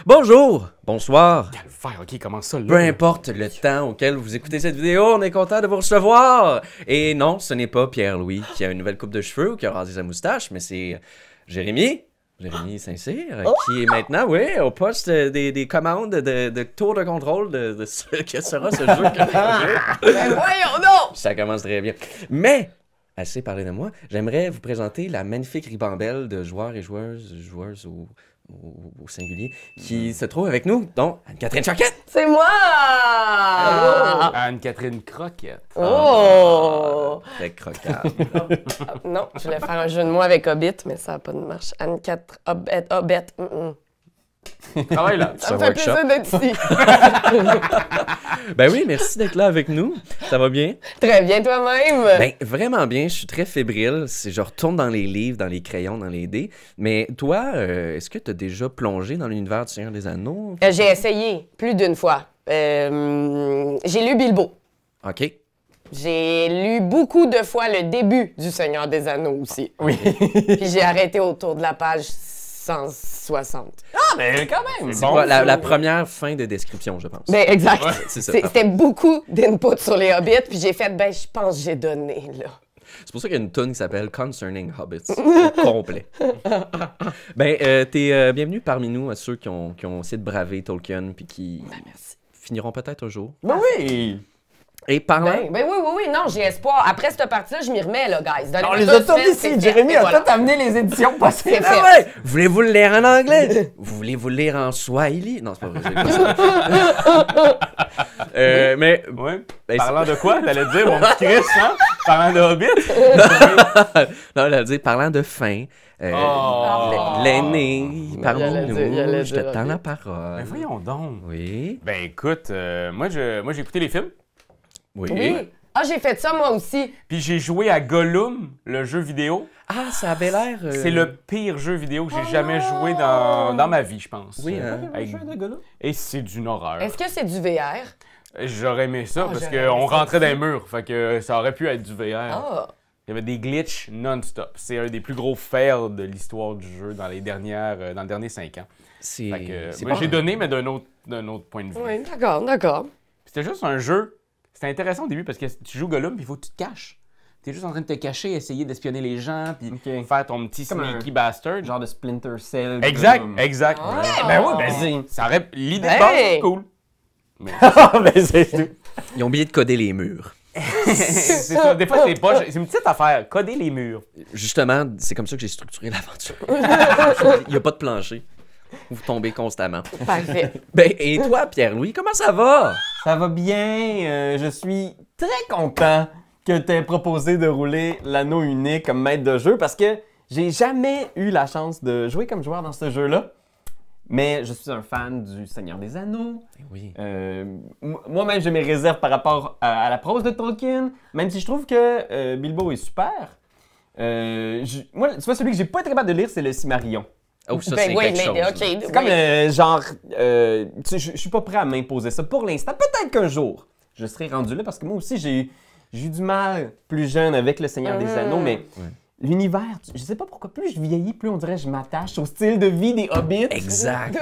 Bonjour, bonsoir, Calvaire, ok, comment ça, là? peu importe le temps auquel vous écoutez cette vidéo, on est content de vous recevoir. Et non, ce n'est pas Pierre-Louis qui a une nouvelle coupe de cheveux ou qui a rasé sa moustache, mais c'est Jérémy Saint-Cyr, qui est maintenant, oui, au poste des commandes de tour de contrôle de ce que sera ce jeu que Ben voyons donc! ça commence très bien. Mais, assez parlé de moi, j'aimerais vous présenter la magnifique ribambelle de joueurs et joueuses au singulier, qui se trouve avec nous, dont Anne-Catherine Choquette. C'est moi! Anne-Catherine Croquette. Oh! Très croquable. Non, je voulais faire un jeu de mots avec Hobbit, mais ça n'a pas de marche. Anne-4, Hobbit. Travaille là. Ça me un fait plaisir d'être ici. Ben oui, merci d'être là avec nous. Ça va bien? Très bien, toi-même. Ben, vraiment bien. Je suis très fébrile. Je retourne dans les livres, dans les crayons, dans les dés. Mais toi, est-ce que tu as déjà plongé dans l'univers du Seigneur des Anneaux? J'ai essayé plus d'une fois. J'ai lu Bilbo. OK. J'ai lu beaucoup de fois le début du Seigneur des Anneaux aussi. Oui. Puis j'ai arrêté autour de la page 160. Ah, mais quand même. C'est quoi, la première fin de description, je pense. Ben, exact. c'est ça. C'était beaucoup d'input sur les Hobbits, puis j'ai fait, ben, je pense que j'ai donné, là. C'est pour ça qu'il y a une tune qui s'appelle Concerning Hobbits. Au complet. Ben, t'es bienvenue parmi nous à ceux qui ont essayé de braver Tolkien puis qui finiront peut-être un jour. Ben oui. Et parlant... Ben oui, non, j'ai espoir. Après cette partie-là, je m'y remets, là, guys. On les a tous ici. Jérémy a tout amené les éditions passées. C'est fait. Ah ouais! Voulez-vous le lire en anglais? Voulez-vous le lire en Swahili? Non, c'est pas vrai. j'ai pas ça. Mais... Ouais. Ben, Parlant de quoi? T'allais dire, mon petit Chris, hein? Parlant de Hobbit? non, elle a dit, parlant de fin, l'aîné, Il allait parle-nous, dire, je te tends ok. la parole. Ben voyons donc. Oui. Ben écoute, moi j'ai écouté les films, Oui. Oui. Ah, j'ai fait ça, moi aussi. puis j'ai joué à Gollum, le jeu vidéo. Ah, ça avait l'air... C'est le pire jeu vidéo que j'ai jamais joué dans ma vie, je pense. Oui, hein. Avec- Et c'est d'une horreur. Est-ce que c'est du VR? J'aurais aimé ça parce j'aurais qu'on aimé ça rentrait dans les aussi. murs, fait que ça aurait pu être du VR. Ah. Il y avait des glitches non-stop. C'est un des plus gros fails de l'histoire du jeu dans les derniers 5 ans. C'est... Fait que, c'est moi, pas- j'ai donné, mais d'un autre point de vue. Oui, d'accord. C'était juste un jeu. C'était intéressant au début parce que tu joues Gollum, puis il faut que tu te caches. T'es juste en train de te cacher, essayer d'espionner les gens, puis Ok. faire ton petit Comme sneaky bastard. Genre de Splinter Cell. Exact, comme- exact. Ah. Ben oui, ben ça aurait... L'idée de Hey. base, c'est cool. Mais Ben, c'est tout. Ils ont oublié de coder les murs. c'est ça. Des fois, c'est une petite affaire. Coder les murs. Justement, c'est comme ça que j'ai structuré l'aventure. Il n'y a pas de plancher. Vous tombez constamment. Parfait. Ben, et toi, Pierre-Louis, comment ça va? Ça va bien. Je suis très content que tu aies proposé de rouler l'anneau unique comme maître de jeu parce que j'ai jamais eu la chance de jouer comme joueur dans ce jeu-là. Mais je suis un fan du Seigneur des Anneaux. Oui. Moi-même, j'ai mes réserves par rapport à la prose de Tolkien, même si je trouve que Bilbo est super. Moi, tu vois, celui que j'ai pas été capable de lire, c'est le Silmarillion. Oh, ça, Ben c'est oui, quelque mais chose. OK. là. C'est comme oui. genre, tu sais, je suis pas prêt à m'imposer ça pour l'instant. Peut-être qu'un jour, je serai rendu là parce que moi aussi, j'ai eu du mal plus jeune avec le Seigneur des Anneaux, mais l'univers, je sais pas pourquoi, plus je vieillis, plus on dirait que je m'attache au style de vie des hobbits. Exact.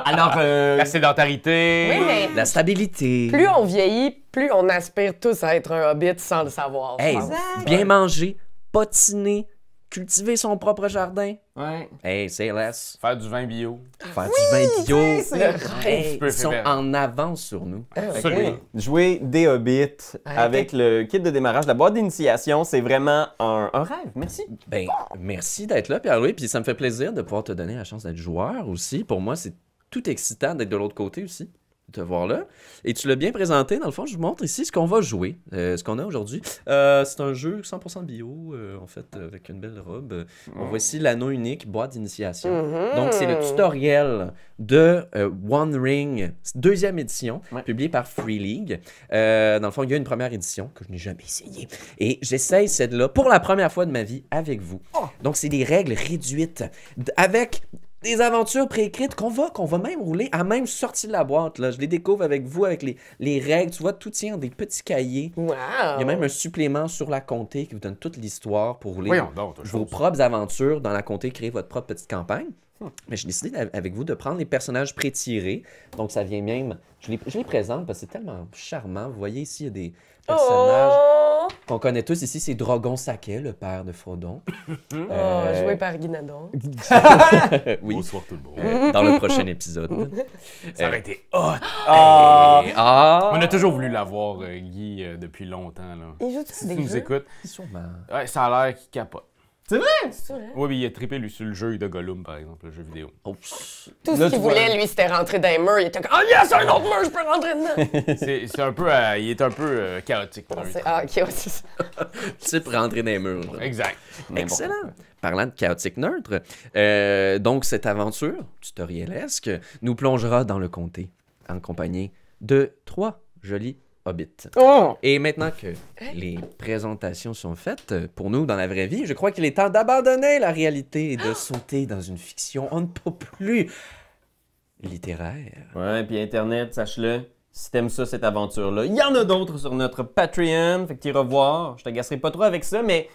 Alors, La sédentarité. Oui, mais La stabilité. plus on vieillit, plus on aspire tous à être un Hobbit sans le savoir. je Hey, pense. bien manger, potiner, cultiver son propre jardin. ouais. Hey, c'est less. Faire du vin bio. Faire du vin bio. c'est le Hey, peu ils sont éphémère. en avance sur nous. Absolument. Jouer des hobbits Arrêtez. avec le kit de démarrage, la boîte d'initiation, c'est vraiment un rêve. Merci. Ben, merci d'être là, Pierre-Louis. Puis ça me fait plaisir de pouvoir te donner la chance d'être joueur aussi. Pour moi, c'est tout excitant d'être de l'autre côté aussi, de te voir là. Et tu l'as bien présenté. Dans le fond, je vous montre ici ce qu'on va jouer, ce qu'on a aujourd'hui. C'est un jeu 100% bio, en fait, avec une belle robe. On voit ici l'anneau unique, boîte d'initiation. Donc, c'est le tutoriel de One Ring, deuxième édition, Ouais. publié par Free League. Dans le fond, il y a une première édition que je n'ai jamais essayée. Et j'essaye celle-là pour la première fois de ma vie avec vous. Donc, c'est des règles réduites avec des aventures préécrites qu'on va même rouler à même sortie de la boîte. Là. Je les découvre avec vous, avec les règles. Tu vois, tout tient dans des petits cahiers. Wow. Il y a même un supplément sur la comté qui vous donne toute l'histoire pour rouler Voyons donc, toi, vos chose. propres aventures dans la comté, créer votre propre petite campagne. Mais j'ai décidé avec vous de prendre les personnages pré-tirés. Donc, ça vient même... Je les présente parce que c'est tellement charmant. Vous voyez ici, il y a des personnages qu'on connaît tous. Ici, c'est Drogon Saquet, le père de Frodon. Joué par Guinadon. Oui, Bonsoir tout le monde. dans le prochain épisode. Ça aurait été hot. On On a toujours voulu l'avoir, Guy, depuis longtemps. Là. Il joue Si des tu nous jeux? écoutes, Sûrement. ouais, ça a l'air qu'il capote. C'est vrai? Oui, mais il a trippé lui sur le jeu de Gollum, par exemple, le jeu vidéo. Oups. Tout Là, ce qu'il tu vois- voulait, lui, c'était rentrer dans les murs. Il était comme, oh yes, un autre mur, je peux rentrer dedans. C'est un peu, il est un peu chaotique. Dans le Ah, ok, ouais, c'est ça. Type rentrer dans les murs. Exact. Excellent. Parlant de chaotique neutre, donc cette aventure tutorialesque nous plongera dans le comté en compagnie de 3 jolis hobbits. Oh! Et maintenant que les présentations sont faites pour nous dans la vraie vie, je crois qu'il est temps d'abandonner la réalité et de sauter dans une fiction on ne peut plus littéraire. Ouais, puis Internet, sache-le, si t'aimes ça, cette aventure-là, il y en a d'autres sur notre Patreon, fait que t'y revoir. Je t'agacerai pas trop avec ça, mais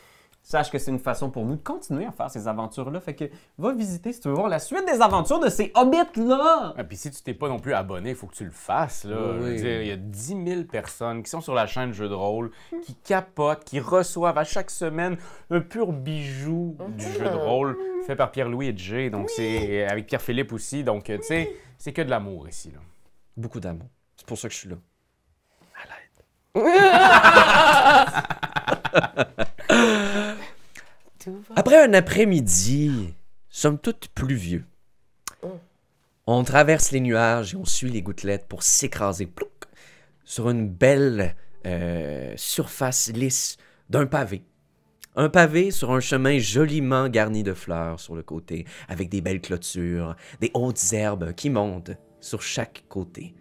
sache que c'est une façon pour nous de continuer à faire ces aventures-là. Fait que va visiter si tu veux voir la suite des aventures de ces hobbits-là. Et puis si tu t'es pas non plus abonné, il faut que tu le fasses. Là. Oui. Je veux dire, il y a 10 000 personnes qui sont sur la chaîne Jeux de rôle, qui capotent, qui reçoivent à chaque semaine un pur bijou du jeu de rôle fait par Pierre-Louis et Jay. Donc c'est avec Pierre-Philippe aussi. Donc tu sais, c'est que de l'amour ici. Là. Beaucoup d'amour. C'est pour ça que je suis là. Après un après-midi, somme toute pluvieux, on traverse les nuages et on suit les gouttelettes pour s'écraser plouc, sur une belle surface lisse d'un pavé. Un pavé sur un chemin joliment garni de fleurs sur le côté, avec des belles clôtures, des hautes herbes qui montent sur chaque côté.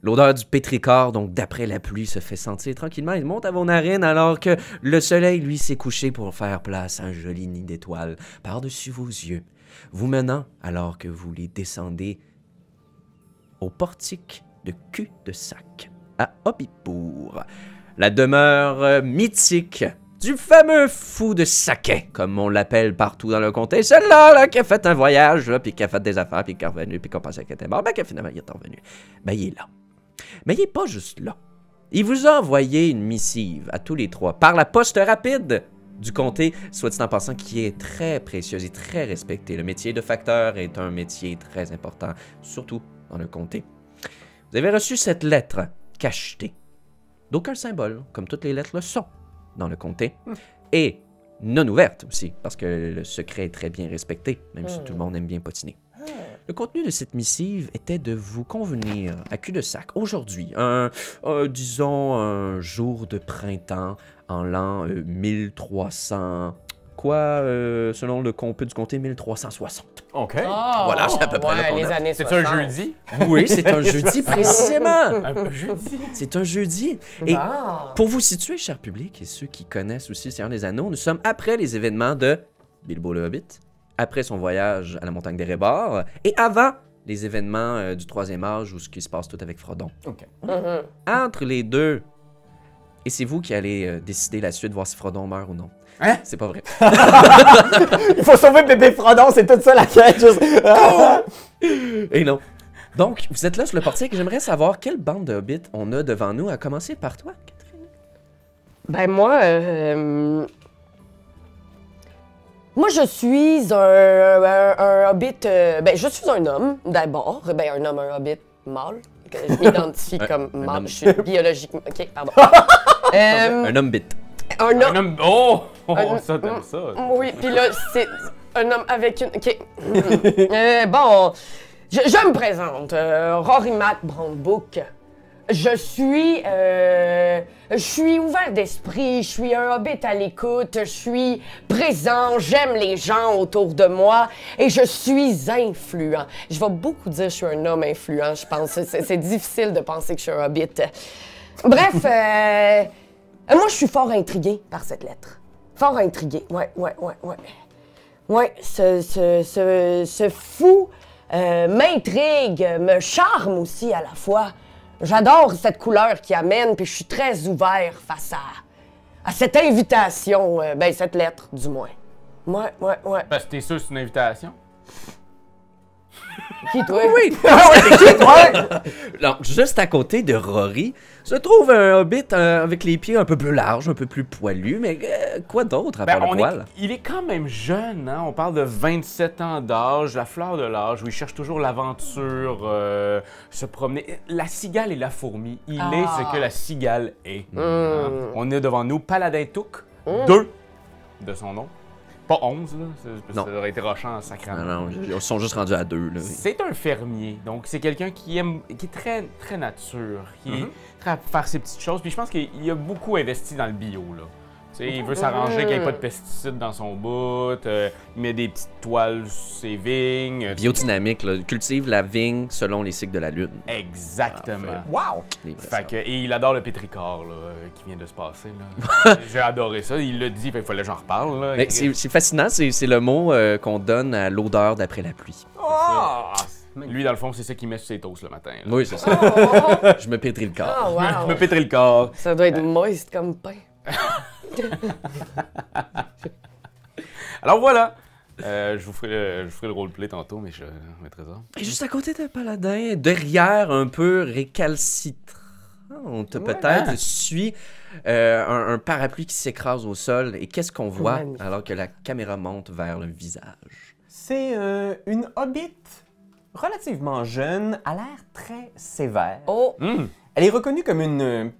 L'odeur du pétrichor, donc d'après la pluie, se fait sentir tranquillement. Il monte à vos narines alors que le soleil, lui, s'est couché pour faire place à un joli nid d'étoiles par-dessus vos yeux, vous menant, alors que vous les descendez, au portique de Cul-de-Sac, à Hobbipour, la demeure mythique du fameux fou de Saquet, comme on l'appelle partout dans le comté. Celui-là, là, qui a fait un voyage, là, puis qui a fait des affaires, puis qui est revenu, puis qu'on pensait qu'il était mort, ben, que finalement, il est revenu. Ben, il est là. Mais il n'est pas juste là. Il vous a envoyé une missive à tous les trois par la poste rapide du comté, soit dit en passant, qui est très précieuse et très respectée. Le métier de facteur est un métier très important, surtout dans le comté. Vous avez reçu cette lettre cachetée, d'aucun symbole, comme toutes les lettres le sont dans le comté, et non ouverte aussi, parce que le secret est très bien respecté, même si tout le monde aime bien potiner. Le contenu de cette missive était de vous convenir à Cul-de-Sac aujourd'hui, disons un jour de printemps en l'an 1300, selon le compute du comté, 1360. OK. Voilà, c'est à peu près là qu'on les est. années C'est 60. un jeudi? Oui, c'est un jeudi précisément. Un jeudi? C'est un jeudi. Et Ah. pour vous situer, cher public, et ceux qui connaissent aussi le Seigneur des Anneaux, nous sommes après les événements de Bilbo le Hobbit, après son voyage à la montagne des Rébords, et avant les événements du Troisième Âge, où ce qui se passe tout avec Frodon. OK. Mhm. Entre les deux, et c'est vous qui allez décider la suite, voir si Frodon meurt ou non. Hein? C'est pas vrai. Il faut sauver bébé Frodon, c'est tout ça la quête. Juste... Et non. Donc, vous êtes là sur le portique et j'aimerais savoir quelle bande de hobbits on a devant nous, à commencer par toi, Catherine. Ben moi, je suis un hobbit. Ben, je suis un homme, d'abord. Ben, un hobbit mâle. Que je m'identifie comme un mâle. homme. Je suis biologiquement. Ok, pardon. Un homme bit. Un Un homme. homme... Oh! Un- Ça, t'aimes ça? Oui, puis là, c'est un homme avec une. Ok. Bon, je me présente. Rory Mac Brownbook. Je suis ouvert d'esprit, je suis un hobbit à l'écoute, je suis présent, j'aime les gens autour de moi et je suis influent. Je vais beaucoup dire que je suis un homme influent, je pense. C'est difficile de penser que je suis un hobbit. Bref, moi, je suis fort intriguée par cette lettre. Fort intriguée, ouais. Ouais, ce fou m'intrigue, me charme aussi à la fois. J'adore cette couleur qui amène, puis je suis très ouvert face à cette invitation, cette lettre, du moins. Ouais. Parce que t'es sûr que c'est une invitation? Qui, toi? Oui! Donc, juste à côté de Rory, se trouve un hobbit avec les pieds un peu plus larges, un peu plus poilus, mais quoi d'autre à part le poil? Il est quand même jeune, hein? On parle de 27 ans d'âge, la fleur de l'âge, où il cherche toujours l'aventure, se promener. La cigale et la fourmi, il est ce que la cigale est. Hein? On est devant nous, Paladin Touk, 2 de son nom. Pas 11, là. Ça aurait été rochant en sacrament. Non, ils sont juste rendus à 2. Là. C'est un fermier, donc c'est quelqu'un qui est très, très nature, qui est très à faire ses petites choses. Puis je pense qu'il a beaucoup investi dans le bio, là. Tu sais, il veut s'arranger qu'il n'y ait pas de pesticides dans son bout, il met des petites toiles sur ses vignes. Biodynamique, là, cultive la vigne selon les cycles de la lune. Exactement. Wow! Et il adore le pétrichor là, qui vient de se passer. Là. J'ai adoré ça. Il l'a dit, il fallait que j'en reparle. Là. Mais c'est fascinant, c'est le mot qu'on donne à l'odeur d'après la pluie. Lui, dans le fond, c'est ça qu'il met sur ses toasts le matin. Là. Oui, c'est ça. Je me pétris le corps. Ah, wow. Je me pétris le corps. Ça doit être moist comme pain. Alors voilà. Je vous ferai le roleplay tantôt, mais je mettrai ça. Et juste à côté de Paladin, derrière, un peu récalcitrant, peut-être suit un parapluie qui s'écrase au sol. Et qu'est-ce qu'on voit Magnifique. alors que la caméra monte vers le visage? C'est une hobbit relativement jeune, à l'air très sévère. Oh! Elle est reconnue comme une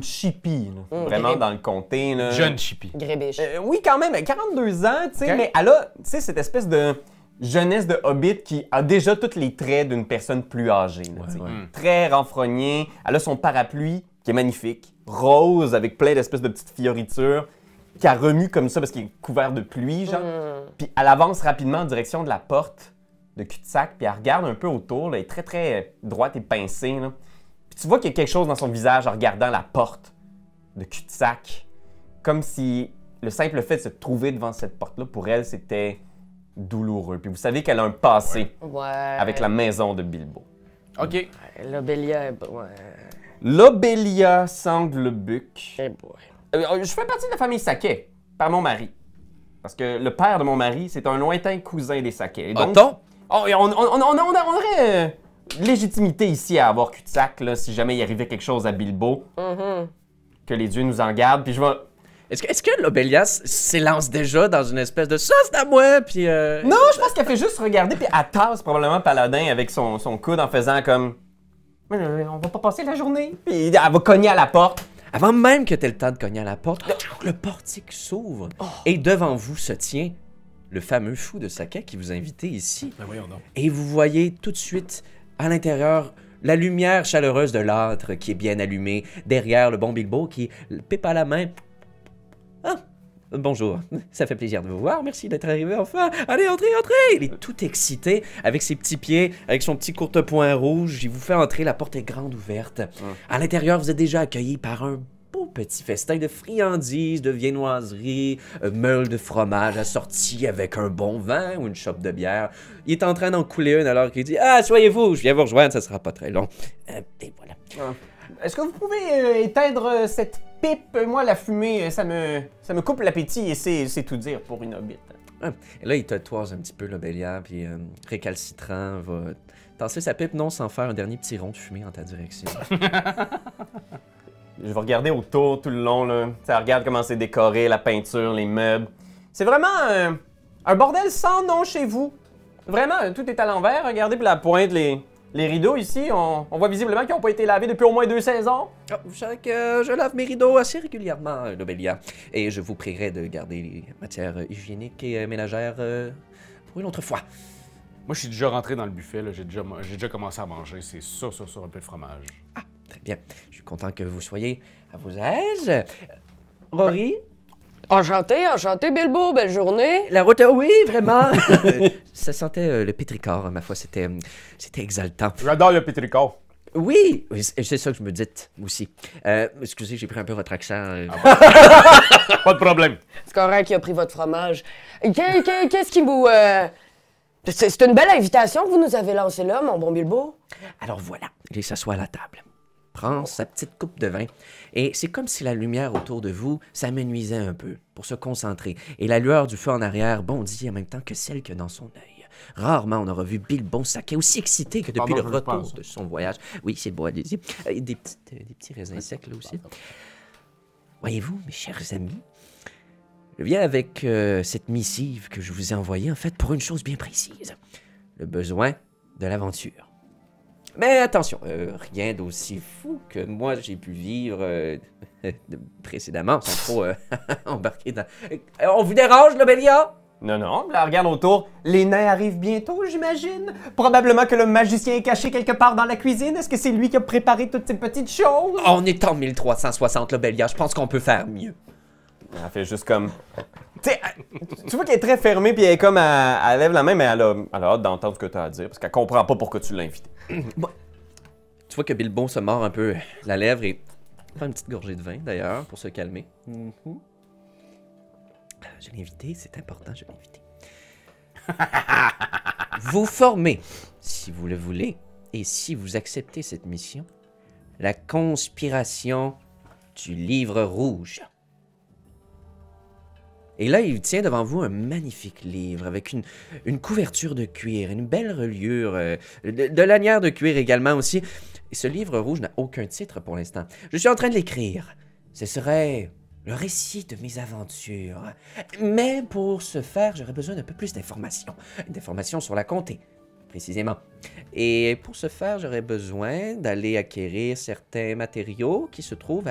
chippie, là, vraiment dans le comté. Là. Jeune chippie. Grébiche. Oui, quand même, 42 ans, tu sais, Ok. mais elle a, tu sais, cette espèce de jeunesse de hobbit qui a déjà tous les traits d'une personne plus âgée. Là, tu sais. Très renfrognée. Elle a son parapluie, qui est magnifique, rose, avec plein d'espèces de petites fioritures, qui a remue comme ça parce qu'il est couvert de pluie, genre. Puis elle avance rapidement en direction de la porte de cul-de-sac, puis elle regarde un peu autour, là, elle est très, très droite et pincée, là. Puis tu vois qu'il y a quelque chose dans son visage en regardant la porte de cul-de-sac, comme si le simple fait de se trouver devant cette porte-là, pour elle, c'était douloureux. Puis vous savez qu'elle a un passé Ouais. avec la maison de Bilbo. OK. L'Obélia, ouais. L'Obélia Sanglebuc. Eh boy. Je fais partie de la famille Saquet, par mon mari. Parce que le père de mon mari, c'est un lointain cousin des Saquet. Et donc, Otton? on aurait légitimité ici à avoir cul-de-sac, là, si jamais il arrivait quelque chose à Bilbo. Que les dieux nous en gardent. Puis je vais... Est-ce que l'Obélias s'élance déjà dans une espèce de « ça, c'est à moi », puis... Non, je pense qu'elle fait juste regarder, puis elle tasse probablement Paladin avec son coude en faisant comme... On va pas passer la journée. Puis elle va cogner à la porte. Avant même que t'aies le temps de cogner à la porte, le portique s'ouvre et devant vous se tient le fameux fou de Saquet qui vous a invité ici. Ben voyons donc. Et vous voyez tout de suite à l'intérieur la lumière chaleureuse de l'âtre qui est bien allumée, derrière le bon Bilbo qui pipe à la main. Ah, bonjour, ça fait plaisir de vous voir, merci d'être arrivé enfin. Allez, entrez, entrez! Il est tout excité, avec ses petits pieds, avec son petit courte-point rouge, il vous fait entrer, la porte est grande ouverte. À l'intérieur, vous êtes déjà accueilli par un beau petit festin de friandises, de viennoiseries, meules de fromage assorties avec un bon vin ou une chope de bière. Il est en train d'en couler une alors qu'il dit « Ah, soyez-vous, je viens vous rejoindre, ça sera pas très long. Et voilà. Est-ce que vous pouvez éteindre cette pipe? Moi, la fumée, ça me coupe l'appétit et c'est tout dire pour une hobbit. Et là, il te toise un petit peu, l'Obélia, puis récalcitrant, va tasser sa pipe, non sans faire un dernier petit rond de fumée en ta direction. Je vais regarder autour tout le long, là. Ça regarde comment c'est décoré, la peinture, les meubles. C'est vraiment un bordel sans nom chez vous. Vraiment, tout est à l'envers. Regardez pour la pointe, les rideaux ici, on voit visiblement qu'ils n'ont pas été lavés depuis au moins 2 saisons. Ah, vous savez que je lave mes rideaux assez régulièrement, l'Obélia, et je vous prierai de garder les matières hygiéniques et ménagères pour une autre fois. Moi, je suis déjà rentré dans le buffet, là. J'ai déjà commencé à manger. C'est ça, un peu de fromage. Ah, très bien. Je suis content que vous soyez à vos aises. Rory? Enchanté, Bilbo, belle journée. La route, oui, vraiment. Ça sentait le pétrichor, ma foi, c'était exaltant. J'adore le pétricor. Oui, c'est ça que je me dis aussi. Excusez, j'ai pris un peu votre accent. Pas de problème. C'est correct qui a pris votre fromage. Qu'est-ce qui vous... C'est une belle invitation que vous nous avez lancée là, mon bon Bilbo. Alors voilà, il s'assoit à la table. Prend sa petite coupe de vin, et c'est comme si la lumière autour de vous s'amenuisait un peu pour se concentrer, et la lueur du feu en arrière bondit en même temps que celle que dans son œil. Rarement on aura vu Bilbon Saquet aussi excité que depuis Pardon, le je retour pense. de son voyage. Oui, c'est beau, allez-y. Des petits raisins secs là aussi. Voyez-vous, mes chers amis, je viens avec cette missive que je vous ai envoyée, en fait, pour une chose bien précise. Le besoin de l'aventure. Mais attention, rien d'aussi fou que moi j'ai pu vivre précédemment, sans trop embarquer dans... on vous dérange, Lobelia? Non, non, là, regarde autour. Les nains arrivent bientôt, j'imagine. Probablement que le magicien est caché quelque part dans la cuisine. Est-ce que c'est lui qui a préparé toutes ces petites choses? On est en 1360, Lobelia, je pense qu'on peut faire mieux. Elle fait juste comme... Tu sais, tu vois qu'elle est très fermée, puis elle est comme... Elle lève la main, mais elle a hâte d'entendre ce que tu as à dire, parce qu'elle comprend pas pourquoi tu l'as invité. Tu vois que Bilbon se mord un peu la lèvre et prend une petite gorgée de vin, d'ailleurs, pour se calmer. Je l'ai invité, c'est important, je l'ai invité. Vous formez, si vous le voulez, et si vous acceptez cette mission, la conspiration du livre rouge. Et là, il tient devant vous un magnifique livre avec une couverture de cuir, une belle reliure, de lanière de cuir également aussi. Et ce livre rouge n'a aucun titre pour l'instant. Je suis en train de l'écrire. Ce serait le récit de mes aventures. Mais pour ce faire, j'aurais besoin d'un peu plus d'informations. D'informations sur la comté, précisément. Et pour ce faire, j'aurais besoin d'aller acquérir certains matériaux qui se trouvent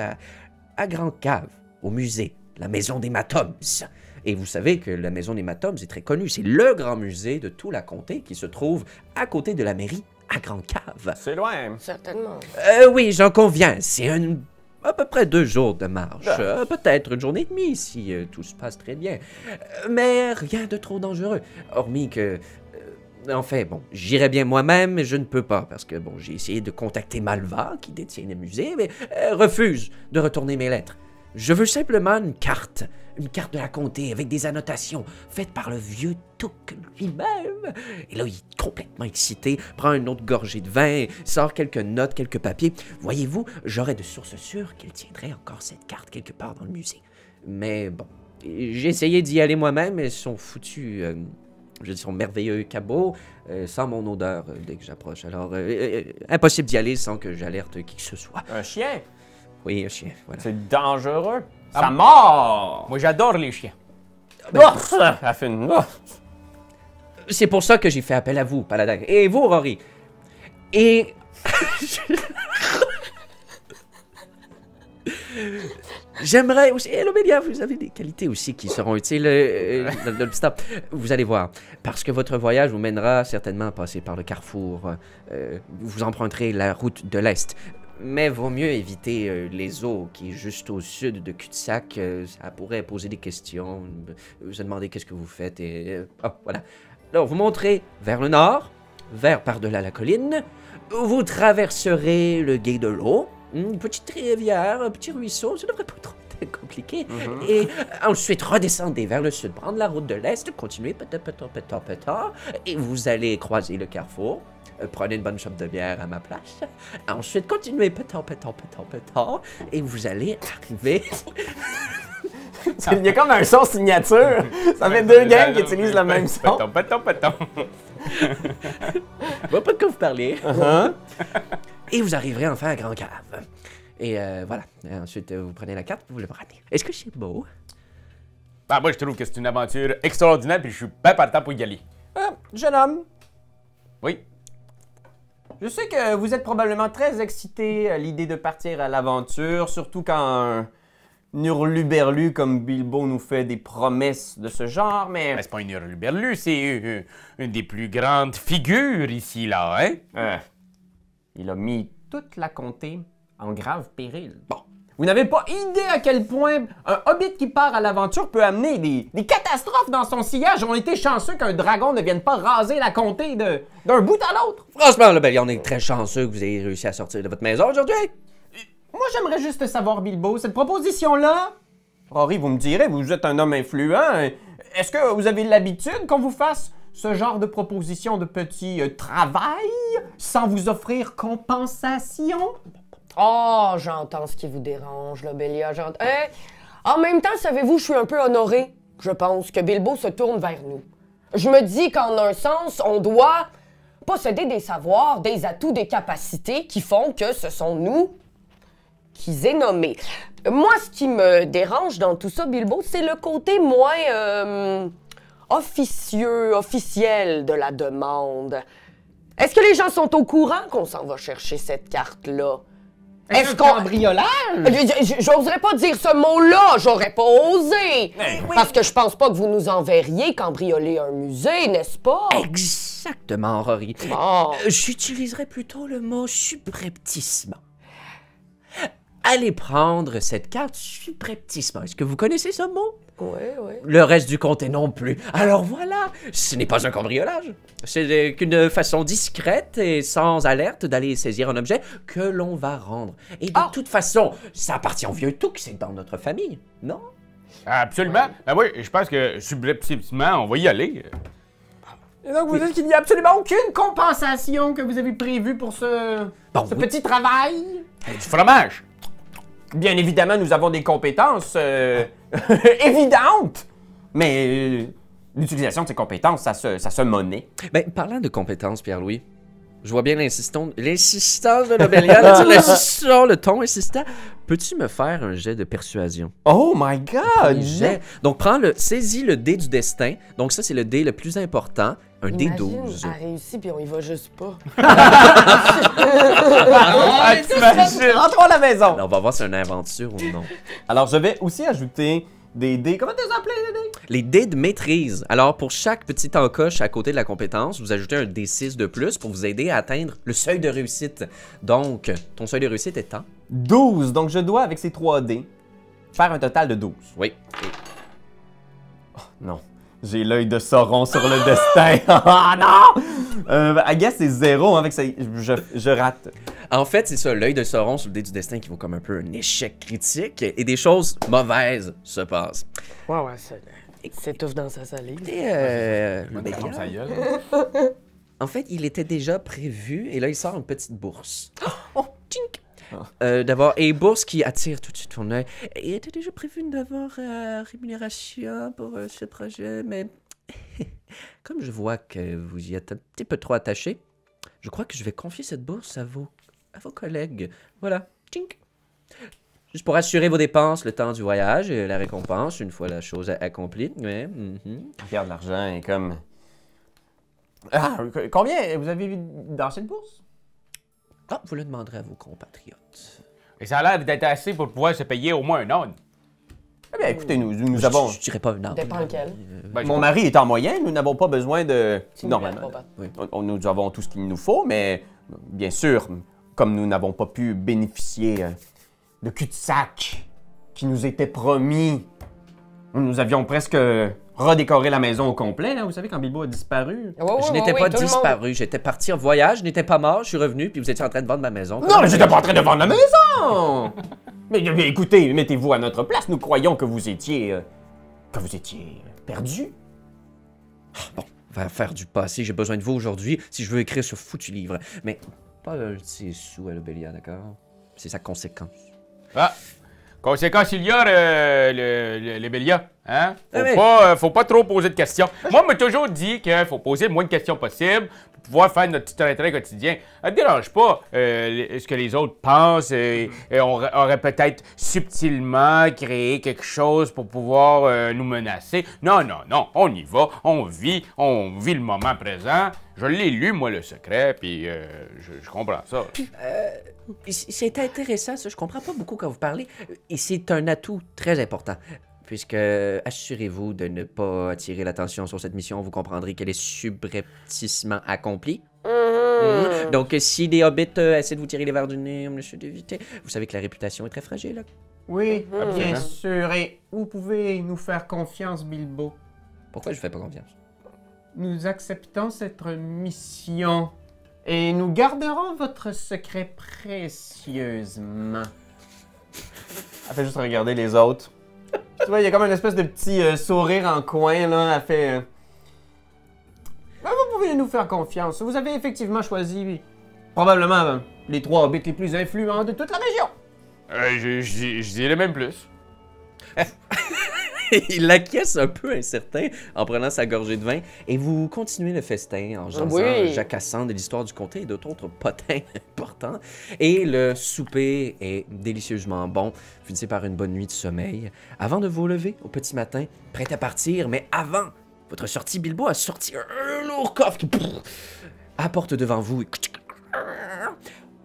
à Grande Cave, au musée, la maison des Matoms. Et vous savez que la maison des Matoms est très connue. C'est le grand musée de tout la comté qui se trouve à côté de la mairie à Grande Cave. C'est loin. Certainement. Oui, j'en conviens. C'est à peu près 2 jours de marche. Peut-être une journée et demie si tout se passe très bien. Mais rien de trop dangereux. Hormis que... enfin, bon, j'irais bien moi-même, mais je ne peux pas. Parce que, bon, j'ai essayé de contacter Malva, qui détient le musée, mais elle refuse de retourner mes lettres. Je veux simplement une carte de la comté avec des annotations faites par le vieux Touc lui-même. Et là, il est complètement excité, prend une autre gorgée de vin, sort quelques notes, quelques papiers. Voyez-vous, j'aurais de sources sûres qu'il tiendrait encore cette carte quelque part dans le musée. Mais bon, j'ai essayé d'y aller moi-même, mais ils sont foutus... je dis son merveilleux cabot, sans mon odeur dès que j'approche. Alors, impossible d'y aller sans que j'alerte qui que ce soit. Un chien? Oui, un chien, voilà. C'est dangereux. Ah, Ça mord! Moi, j'adore les chiens. Elle fait une... C'est pour ça que j'ai fait appel à vous, Paladin. Et vous, Rory. Et... J'aimerais aussi... Et Lobelia, vous avez des qualités aussi qui seront utiles dans le stop. Vous allez voir. Parce que votre voyage vous mènera certainement à passer par le carrefour. Vous emprunterez la route de l'Est. Mais vaut mieux éviter les eaux qui est juste au sud de Cul-de-Sac. Ça pourrait poser des questions, se demander qu'est-ce que vous faites et... voilà. Alors, vous montrez vers le nord, vers par-delà la colline. Vous traverserez le gué de l'eau, une petite rivière, un petit ruisseau, ça devrait pas trop être compliqué. Et ensuite, redescendez vers le sud, prendre la route de l'Est, continuez, pétard, et vous allez croiser le carrefour. Prenez une bonne chope de bière à ma place. Ensuite, continuez, pétard, et vous allez arriver... Il y a comme un son signature. Ça fait 2 gangs qui utilisent le même son. Péton. Je vois pas de quoi vous parlez. Et vous arriverez enfin à Grande Cave. Et voilà. Et ensuite, vous prenez la carte, vous le prenez. Est-ce que c'est beau? Ah, moi, je trouve que c'est une aventure extraordinaire, puis je suis pas partant pour y aller. Jeune homme, Oui. je sais que vous êtes probablement très excité à l'idée de partir à l'aventure, surtout quand un hurluberlu comme Bilbo nous fait des promesses de ce genre, mais... Mais c'est pas une hurluberlu, c'est une des plus grandes figures ici, là, hein? Il a mis toute la comté en grave péril. Bon. Vous n'avez pas idée à quel point un hobbit qui part à l'aventure peut amener des catastrophes dans son sillage. On était chanceux qu'un dragon ne vienne pas raser la comté d'un bout à l'autre. Franchement, là, on est très chanceux que vous ayez réussi à sortir de votre maison aujourd'hui. Moi, j'aimerais juste savoir, Bilbo, cette proposition-là... Rory, vous me direz, vous êtes un homme influent. Est-ce que vous avez l'habitude qu'on vous fasse ce genre de proposition de petit travail sans vous offrir compensation? Oh, j'entends ce qui vous dérange, Lobelia. J'entends. En même temps, savez-vous, je suis un peu honoré. Je pense que Bilbo se tourne vers nous. Je me dis qu'en un sens, on doit posséder des savoirs, des atouts, des capacités qui font que ce sont nous qui est nommé. Moi, ce qui me dérange dans tout ça, Bilbo, c'est le côté moins officiel de la demande. Est-ce que les gens sont au courant qu'on s'en va chercher cette carte-là? Est-ce qu'on... Cambriolage? J'oserais pas dire ce mot-là, j'aurais pas osé. Parce que je pense pas que vous nous enverriez cambrioler un musée, n'est-ce pas? Exactement, Rory. Oh. J'utiliserais plutôt le mot subrepticement. Allez prendre cette carte subrepticement. Est-ce que vous connaissez ce mot? Oui, oui. Le reste du comté non plus. Alors voilà, ce n'est pas un cambriolage. C'est qu'une façon discrète et sans alerte d'aller saisir un objet que l'on va rendre. Et de toute façon, ça appartient au vieux Touk, c'est dans notre famille, non? Absolument. Ben oui, je pense que subrepticement, on va y aller. Et donc, vous dites qu'il n'y a absolument aucune compensation que vous avez prévue pour ce petit travail? Du fromage. Bien évidemment, nous avons des compétences évidentes, mais l'utilisation de ces compétences, ça se monnaie. Ben, parlant de compétences, Pierre-Louis, je vois bien l'insistance de Lobelia, le ton insistant. Peux-tu me faire un jet de persuasion? Oh my God! Donc, saisis le dé du destin. Donc, ça, c'est le dé le plus important. Un dé 12. Elle réussit, puis on y va juste pas. Rentrons à la maison! Alors, on va voir si c'est une aventure ou non. Alors, je vais aussi ajouter des dés. Comment tu les appelles, les dés? Les dés de maîtrise. Alors, pour chaque petite encoche à côté de la compétence, vous ajoutez un D6 de plus pour vous aider à atteindre le seuil de réussite. Donc, ton seuil de réussite est 12. Donc, je dois, avec ces 3 dés, faire un total de 12. Oui. Oh, non. J'ai l'œil de Sauron sur le destin. Ah non! I guess c'est 0, hein, avec ça, je rate. En fait, c'est ça, l'œil de Sauron sur le dé du destin qui vaut comme un peu un échec critique et des choses mauvaises se passent. Ouais, c'est tough dans sa salive. Comme ça gueule. En fait, il était déjà prévu et là, il sort une petite bourse. Tchink! D'avoir et bourse qui attire tout de suite ton œil. Il était déjà prévu d'avoir rémunération pour ce projet, mais comme je vois que vous y êtes un petit peu trop attaché, je crois que je vais confier cette bourse à vos collègues. Voilà, tchink. Juste pour assurer vos dépenses le temps du voyage et la récompense une fois la chose accomplie. Ouais, Regarde, l'argent est comme... Ah, combien vous avez dans cette bourse? Ah, vous le demanderez à vos compatriotes. Et ça a l'air d'être assez pour pouvoir se payer au moins un âne. Eh bien, écoutez, nous avons... Je dirais pas une arme. Dépend lequel. Mon mari est en moyen, nous n'avons pas besoin de... Normalement, Oui. nous avons tout ce qu'il nous faut, mais bien sûr, comme nous n'avons pas pu bénéficier de cul-de-sac qui nous était promis, nous avions presque redécoré la maison au complet, là. Vous savez, quand Bilbo a disparu. Je n'étais pas disparu, j'étais parti en voyage, je n'étais pas mort, je suis revenu, puis vous étiez en train de vendre ma maison. Non, mais j'étais pas en train de vendre la maison! mais écoutez, mettez-vous à notre place, nous croyons que vous étiez perdu. Bon, on va faire du passé, j'ai besoin de vous aujourd'hui si je veux écrire ce foutu livre. Mais pas un petit sou à Lobelia, d'accord? C'est sa conséquence. Ah! Conséquence, il y a les Bélia. Hein? Faut pas trop poser de questions. Moi, on m'a toujours dit qu'il faut poser le moins de questions possible pour pouvoir faire notre petit retrait quotidien. Ça ne dérange pas ce que les autres pensent et on aurait peut-être subtilement créé quelque chose pour pouvoir nous menacer. Non, on y va, on vit le moment présent. Je l'ai lu, moi, le secret, puis je comprends ça. C'est intéressant, ça. Je comprends pas beaucoup quand vous parlez. Et c'est un atout très important. Puisque, assurez-vous de ne pas attirer l'attention sur cette mission. Vous comprendrez qu'elle est subrepticement accomplie. Donc, si des hobbits essaient de vous tirer les verres du nez, monsieur d'éviter, vous savez que la réputation est très fragile. Là. Oui, bien sûr. Et vous pouvez nous faire confiance, Bilbo. Pourquoi je fais pas confiance? Nous acceptons cette mission. Et nous garderons votre secret précieusement. Elle fait juste regarder les autres. Tu vois, il y a comme une espèce de petit sourire en coin, là. Elle fait... Vous pouvez nous faire confiance. Vous avez effectivement choisi probablement les 3 hobbits les plus influents de toute la région. Je dirais même plus. Il acquiesce un peu incertain en prenant sa gorgée de vin et vous continuez le festin en jasant, jacassant de l'histoire du comté et d'autres potins importants. Et le souper est délicieusement bon. Finissez par une bonne nuit de sommeil avant de vous lever au petit matin, prêt à partir. Mais avant votre sortie, Bilbo a sorti un lourd coffre qui apporte devant vous.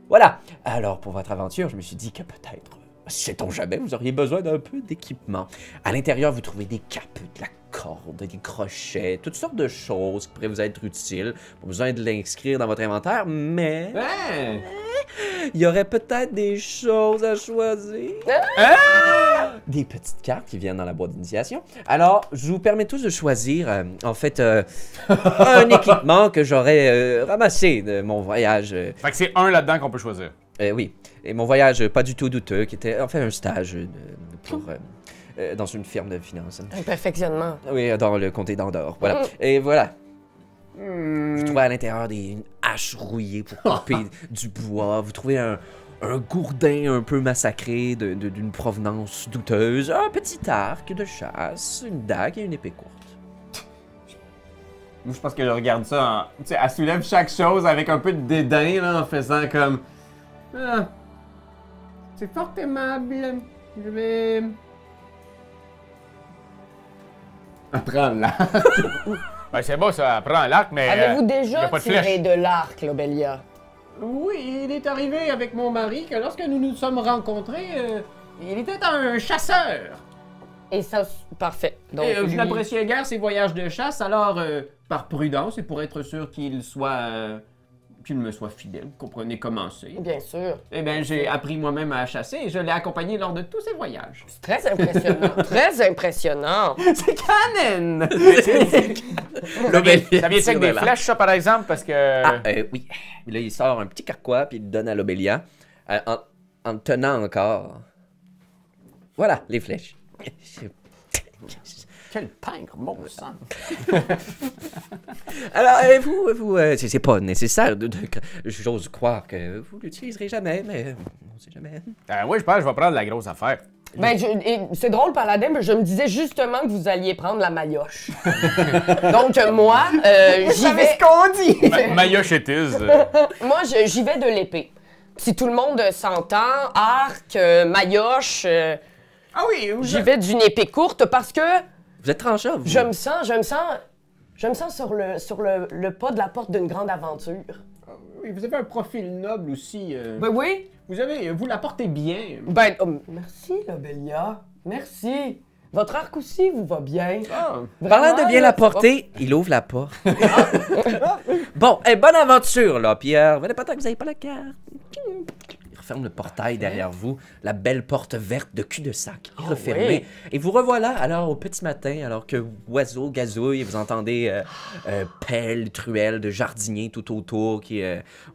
Voilà. Alors, pour votre aventure, je me suis dit que peut-être... Sait-on jamais, vous auriez besoin d'un peu d'équipement. À l'intérieur, vous trouvez des capes, de la corde, des crochets, toutes sortes de choses qui pourraient vous être utiles. Pas besoin de l'inscrire dans votre inventaire, mais... Il y aurait peut-être des choses à choisir. Des petites cartes qui viennent dans la boîte d'initiation. Alors, je vous permets tous de choisir, un équipement que j'aurais ramassé de mon voyage. Fait que c'est un là-dedans qu'on peut choisir. Oui, et mon voyage pas du tout douteux, qui était en fait un stage dans une firme de finance. Un perfectionnement. Oui, dans le comté d'Andorre, voilà. Et voilà. Vous trouvez à l'intérieur une hache rouillée pour couper du bois. Vous trouvez un gourdin un peu massacré d'une provenance douteuse, un petit arc de chasse, une dague et une épée courte. Moi, je pense que je regarde ça tu sais, elle soulève chaque chose avec un peu de dédain, là, en faisant comme... Ah, c'est fort aimable. Je vais... Apprendre là. Ben, c'est bon, ça prend l'arc, mais. Avez-vous y déjà a pas de tiré flèche. de l'arc, Lobelia? Oui, il est arrivé avec mon mari que lorsque nous nous sommes rencontrés, il était un chasseur. Et ça, parfait. Donc, Et, je lui- n'appréciais guère ses voyages de chasse, alors, par prudence et pour être sûr qu'il me soit fidèle, vous comprenez comment c'est. Bien sûr. Eh bien, j'ai appris moi-même à chasser et je l'ai accompagné lors de tous ses voyages. C'est très impressionnant. Très impressionnant. C'est canon! Ça vient avec des flèches, ça, par exemple, parce que. Oui. Là, il sort un petit carquois puis il le donne à Lobelia en le tenant encore. Voilà, les flèches. Quel pingre, bon sang! Alors, c'est pas nécessaire. J'ose croire que vous l'utiliserez jamais, mais on sait jamais. Oui, je pense que je vais prendre la grosse affaire. Ben, c'est drôle, Paladin, mais je me disais justement que vous alliez prendre la maillotche. Donc, moi, j'y vais... ce qu'on dit! Maillotche et Tiz. Moi, j'y vais de l'épée. Si tout le monde s'entend, arc, maillotche, Ah oui, j'y vais d'une épée courte parce que Vous êtes tranchant, vous. je me sens sur le pas de la porte d'une grande aventure. oui, vous avez un profil noble aussi. Ben oui. Vous la portez bien. Ben, merci, Lobelia. Merci. Votre arc aussi vous va bien. Ah, Parlant Vraiment, de bien là, la porter, il ouvre la porte. Bon, bonne aventure, là, Pierre. Venez pas tant que vous n'avez pas la carte. Il referme le portail derrière vous, la belle porte verte de cul-de-sac est refermée. Et vous revoilà alors au petit matin, alors que oiseaux gazouillent, vous entendez pelles, truelles de jardiniers tout autour qui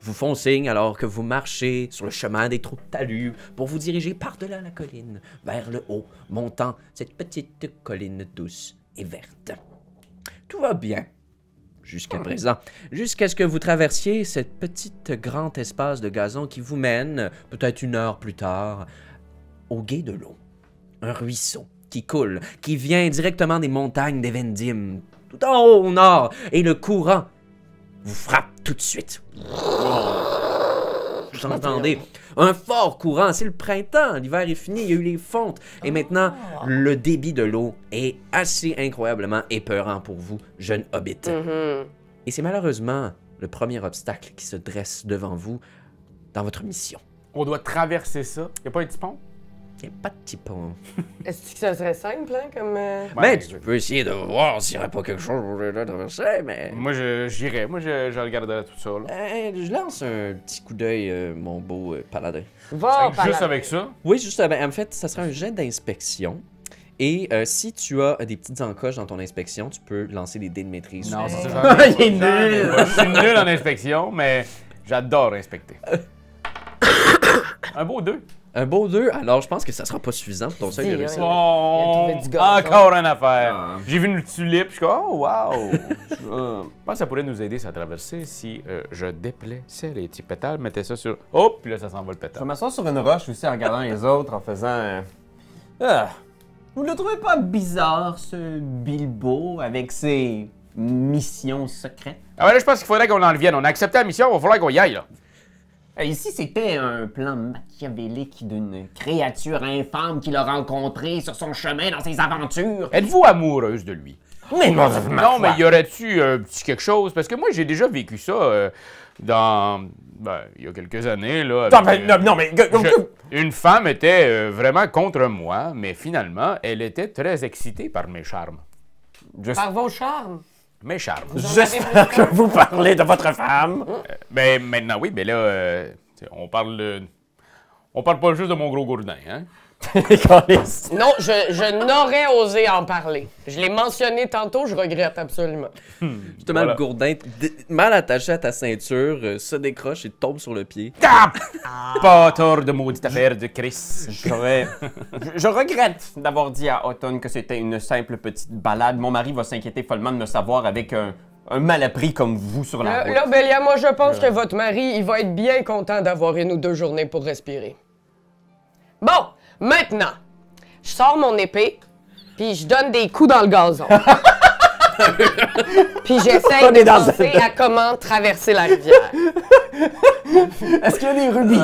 vous font signe alors que vous marchez sur le chemin des trous de talus pour vous diriger par-delà la colline, vers le haut, montant cette petite colline douce et verte. Tout va bien. Jusqu'à présent, jusqu'à ce que vous traversiez cette petite grand espace de gazon qui vous mène, peut-être une heure plus tard, au gué de l'eau. Un ruisseau qui coule, qui vient directement des montagnes d'Evendim, tout en haut au nord, et le courant vous frappe tout de suite. Vous entendez un fort courant, c'est le printemps, l'hiver est fini, il y a eu les fontes, et maintenant, le débit de l'eau est assez incroyablement épeurant pour vous, jeune hobbit. Et c'est malheureusement le premier obstacle qui se dresse devant vous dans votre mission. On doit traverser ça. Y a pas un petit pont? Il n'y a pas de petit pont. Est-ce que ça serait simple, hein, comme... Mais tu peux essayer de voir s'il n'y aurait pas quelque chose à traverser, mais... Moi, j'irais. Moi, je regarderais tout ça, là. Je lance un petit coup d'œil, mon beau paladin. Va, Juste Paladin. avec ça. Oui, juste, en fait, ça sera un jet d'inspection. Et si tu as des petites encoches dans ton inspection, tu peux lancer des dés de maîtrise. Non, c'est sur- ça. Il est nul! Je suis nul en inspection, mais j'adore inspecter. Un beau 2. Un beau 2, alors je pense que ça sera pas suffisant pour ton seuil de Si, réussite. hein. Oh, trouvé du gaz, encore une affaire. Ah. J'ai vu une tulipe, je suis comme, oh, wow. Je pense que ça pourrait nous aider à traverser si je déplaçais les petits pétales, mettais ça sur... Oh, puis là, ça s'en va le Je vais pétale. m'asseoir sur une roche aussi en regardant les autres, en faisant... Vous ne le trouvez pas bizarre, ce Bilbo, avec ses missions secrètes? Ah ouais, là, je pense qu'il faudrait qu'on en revienne. On a accepté la mission, il va falloir qu'on y aille, là. Ici, c'était un plan machiavélique d'une créature infâme qu'il a rencontrée sur son chemin dans ses aventures. Êtes-vous amoureuse de lui? Mais non, Non, mais y aurait-tu un petit quelque chose? Parce que moi, j'ai déjà vécu ça dans... Ben, il y a quelques années, là. avec, non, mais... une femme était vraiment contre moi, mais finalement, elle était très excitée par mes charmes. Par vos charmes. Mes charmes. J'espère que vous parlez de votre femme. Ben, maintenant, oui, mais là, on parle... On parle pas juste de mon gros gourdin, hein? Non, je n'aurais osé en parler. Je l'ai mentionné tantôt, je regrette absolument. Justement, le gourdin, mal attaché à ta ceinture, se décroche et tombe sur le pied. Pas tort de maudite affaire de Chris. Je regrette d'avoir dit à Autumn que c'était une simple petite balade. Mon mari va s'inquiéter follement de me savoir avec un malappris comme vous sur la route. Là, Bélia, moi, je pense que votre mari, il va être bien content d'avoir une ou deux journées pour respirer. Bon, maintenant, je sors mon épée, puis je donne des coups dans le gazon. Puis j'essaye de penser à comment traverser la rivière. Est-ce qu'il y a des rubis?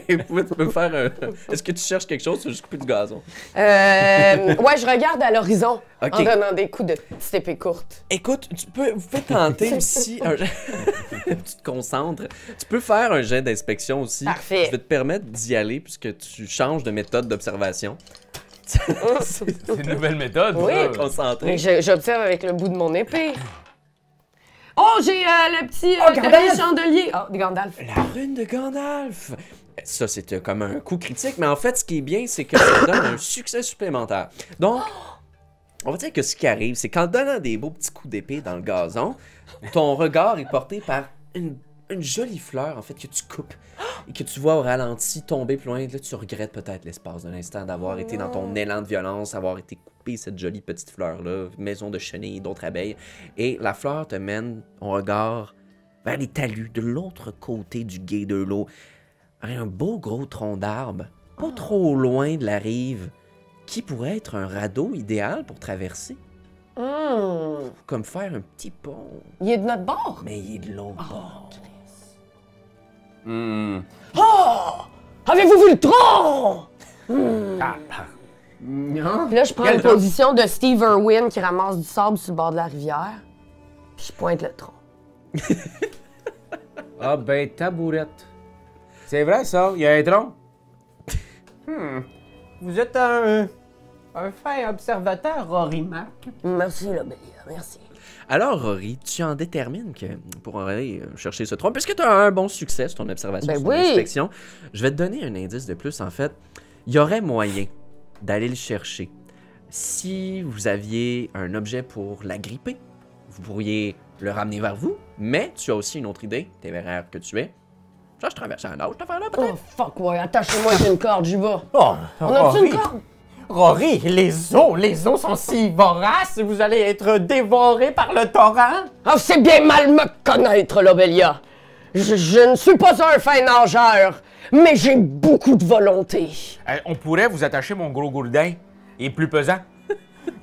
Tu peux faire un... Est-ce que tu cherches quelque chose ou tu veux juste couper du gazon? Ouais, je regarde à l'horizon Ok. en donnant des coups de petite épée courte. Écoute, vous pouvez tenter aussi tu te concentres. Tu peux faire un jet d'inspection aussi. Parfait. Je vais te permettre d'y aller puisque tu changes de méthode d'observation. C'est une nouvelle méthode. Oui. ça. Concentré. J'observe avec le bout de mon épée. Oh, j'ai le petit Gandalf! chandelier. Oh, Gandalf. La rune de Gandalf! Ça, c'est comme un coup critique, mais en fait, ce qui est bien, c'est que ça donne un succès supplémentaire. Donc, on va dire que ce qui arrive, c'est qu'en donnant des beaux petits coups d'épée dans le gazon, ton regard est porté par une jolie fleur, en fait, que tu coupes et que tu vois au ralenti tomber plus loin. Là, tu regrettes peut-être l'espace d'un instant d'avoir été dans ton élan de violence, avoir été coupé cette jolie petite fleur-là, maison de chenilles, d'autres abeilles. Et la fleur te mène ton regard vers les talus de l'autre côté du gué de l'eau. Un beau gros tronc d'arbre, pas trop loin de la rive, qui pourrait être un radeau idéal pour traverser. Comme faire un petit pont. Il est de notre bord. Mais il est de l'autre bord. Avez-vous vu le tronc? Non. Puis là, je prends Quel une tronc? position de Steve Irwin qui ramasse du sable sur le bord de la rivière. Puis je pointe le tronc. Ah ben, tabourette. C'est vrai, ça? Il y a un tronc? Vous êtes un fin observateur, Rory Mac. Merci, là, Bélia, merci. Alors, Rory, tu en détermines que pour aller chercher ce tronc, puisque tu as un bon succès sur ton observation, Ben sur ton oui. inspection, je vais te donner un indice de plus. En fait, il y aurait moyen d'aller le chercher. Si vous aviez un objet pour l'agripper, vous pourriez le ramener vers vous, mais tu as aussi une autre idée, téméraire que tu es. Genre, je traverse un âge, cette affaire-là, peut-être? Oh, fuck, ouais, attachez-moi avec une corde, j'y vais. Oh, On a-tu une corde? Rory, les eaux sont si voraces, vous allez être dévoré par le torrent. Ah, c'est bien mal me connaître, là, Bélia. Je ne suis pas un fin nageur, mais j'ai beaucoup de volonté. On pourrait vous attacher mon gros gourdin. Il est plus pesant.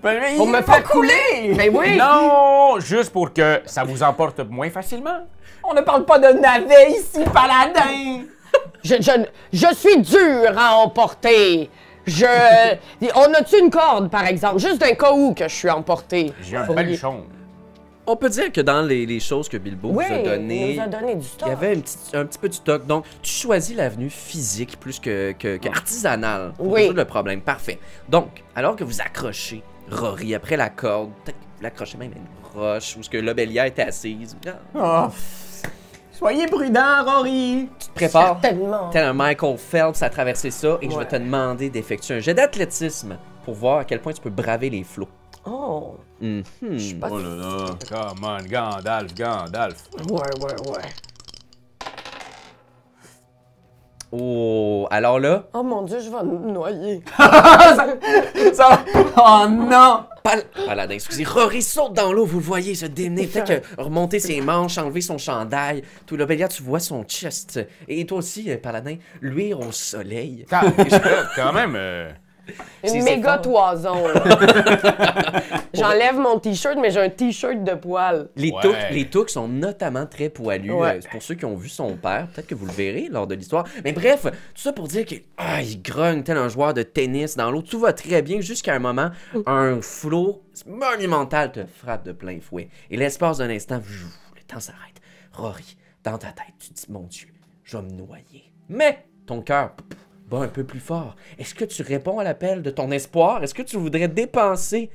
Pour me faire couler! Ben oui! Non! Juste pour que ça vous emporte moins facilement. On ne parle pas de navet ici, paladin. Je suis dur à emporter. On a-tu une corde, par exemple? Juste d'un cas où que je suis emporté. J'ai un Pourriez- baluchon. On peut dire que dans les choses que Bilbo Oui, vous a données, il nous a donné du il stock. y avait un petit peu de stock. Donc, tu choisis l'avenue physique plus que artisanale pour Oui. résoudre le problème. Parfait. Donc, alors que vous accrochez Rory après la corde, peut-être que vous l'accrochez même à une roche où ce que l'Obélia était assise. Oh, soyez prudent, Rory. Tu te prépares Certainement. tel un Michael Phelps à traverser ça et je vais Ouais. te demander d'effectuer un jet d'athlétisme pour voir à quel point tu peux braver les flots. Oh, Mhm. je suis pas... Oh là là. Come on, Gandalf. Ouais. Oh, alors là, Oh mon Dieu, je vais me noyer. Oh non! Paladin, excusez, Rory saute dans l'eau, vous le voyez se démener, fait que remonter ses manches, enlever son chandail. Tout là, Bélia, tu vois son chest. Et toi aussi, Paladin, luire au soleil. Quand même. Une C'est méga fort. toison, là. J'enlève mon t-shirt, mais j'ai un t-shirt de poil. Les toucs sont notamment très poilus. Ouais. C'est pour ceux qui ont vu son père. Peut-être que vous le verrez lors de l'histoire. Mais bref, tout ça pour dire qu'il grogne tel un joueur de tennis dans l'eau. Tout va très bien jusqu'à un moment, un flot monumental te frappe de plein fouet. Et l'espace d'un instant, le temps s'arrête. Rory, dans ta tête, tu te dis, mon Dieu, je vais me noyer. Mais ton cœur bat un peu plus fort. Est-ce que tu réponds à l'appel de ton espoir? Est-ce que tu voudrais dépenser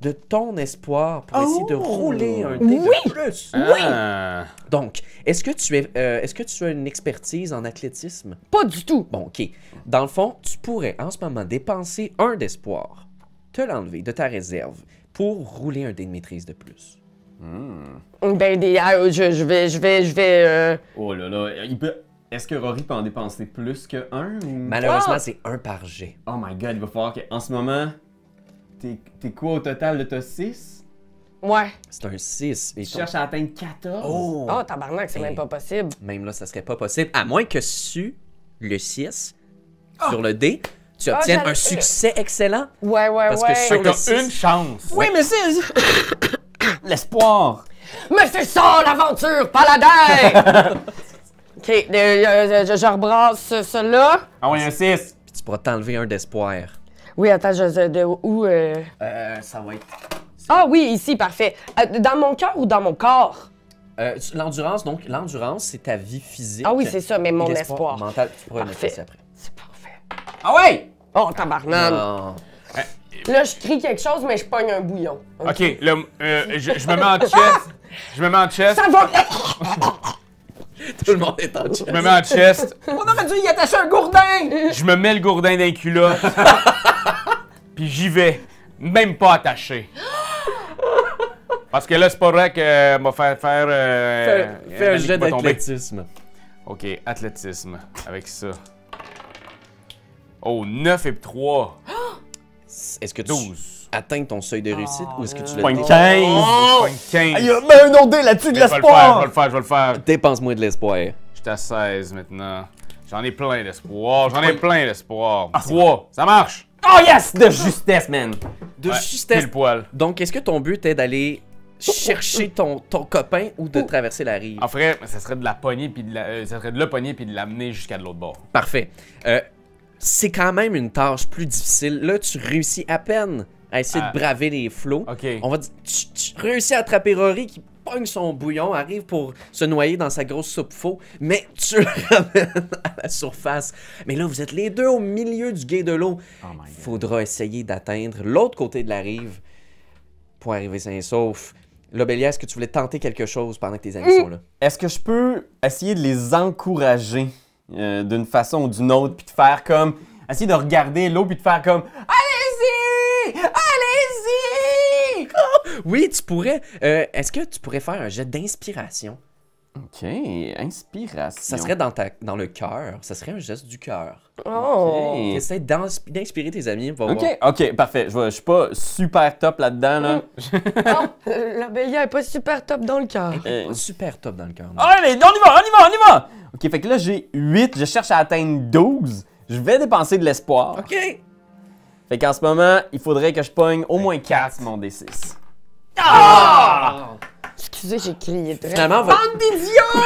de ton espoir pour essayer de rouler un dé de plus? Ah. Donc, est-ce que tu as une expertise en athlétisme? Pas du tout. Bon, OK. Dans le fond, tu pourrais en ce moment dépenser un d'espoir, te l'enlever de ta réserve pour rouler un dé de maîtrise de plus. Ben, je vais. Oh là là, est-ce que Rory peut en dépenser plus que un ou... Malheureusement, c'est un par jet. Oh my god, il va falloir qu'en ce moment, t'es quoi au total de t'as 6? Ouais. C'est un 6. Et Tu cherches à atteindre 14? Oh! Oh, tabarnak, c'est même pas possible. Même là, ça serait pas possible. À moins que le 6 sur le dé, tu obtiennes j'allais- un succès excellent. Ouais. Parce que sur Fait le que t'as 6, une chance. Oui, mais c'est... L'espoir! Mais c'est ça, l'aventure, paladin! OK, je rebrasse cela. Ah ouais, un 6. puis tu pourras t'enlever un d'espoir. Oui, attends, où... Ça va être... Ah oui, ici, parfait. Dans mon cœur ou dans mon corps? L'endurance, donc, l'endurance, c'est ta vie physique. Ah oui, c'est ça, mais mon Et espoir. mental, tu pourras le Parfait. mettre après. C'est parfait. Ah ouais! Oh, tabarnak. Non. Là, je crie quelque chose, mais je pogne un bouillon. Ok, là, je me mets en chest. Je me mets en chest. Ça va! Tout le monde est en chat. Je me mets en chest. On aurait dû y attacher un gourdin! Je me mets le gourdin d'un culotte. Puis j'y vais. Même pas attaché. Parce que là, c'est pas vrai que m'a faire. Fais un Yannick jet va tomber. d'athlétisme. Ok, athlétisme. Avec ça. Oh, 9 et 3. Est-ce que tu 12. atteins ton seuil de réussite ou est-ce que tu le Point dé- 15! Point 15. Il y a même un autre dé là-dessus de Je vais le faire, je l'espoir! vais le faire, je vais le faire. Dépense-moi de l'espoir. J'étais à 16 maintenant. J'en ai plein d'espoir. J'en ai plein d'espoir. 3. Ça marche. Oh yes! De justesse, man! De Ouais, justesse. pile poil. Donc, est-ce que ton but est d'aller chercher ton copain ou de traverser la rive? En vrai, ça serait de la poignée puis ça serait de le pogner puis de l'amener jusqu'à de l'autre bord. Parfait. C'est quand même une tâche plus difficile. Là, tu réussis à peine à essayer de braver les flots. Ok. On va dire, tu réussis à attraper Rory qui pogne son bouillon, arrive pour se noyer dans sa grosse soupe faux, mais tu le ramènes à la surface. Mais là, vous êtes les deux au milieu du gué de l'eau. Il faudra essayer d'atteindre l'autre côté de la rive pour arriver sain et sauf. Là, Bélia, est-ce que tu voulais tenter quelque chose pendant que tes amis sont là? Est-ce que je peux essayer de les encourager d'une façon ou d'une autre, puis de faire comme... Essayer de regarder l'eau, puis de faire comme... Allez-y! Allez-y! Oui, tu pourrais. Est-ce que tu pourrais faire un jet d'inspiration? OK, inspiration. Ça serait dans le cœur. Ça serait un geste du cœur. Oh! Ok. Essaie d'inspirer tes amis. Va voir. OK, parfait. Je suis pas super top là-dedans, là. Oh, la Bélia est pas super top dans le cœur. Super top dans le cœur. non? Allez, on y va! OK, fait que là, j'ai 8. Je cherche à atteindre 12. Je vais dépenser de l'espoir. OK. Fait qu'en ce moment, il faudrait que je pogne au moins 4 mon D6. Excusez, j'ai crié très. Finalement, Bande d'idiots!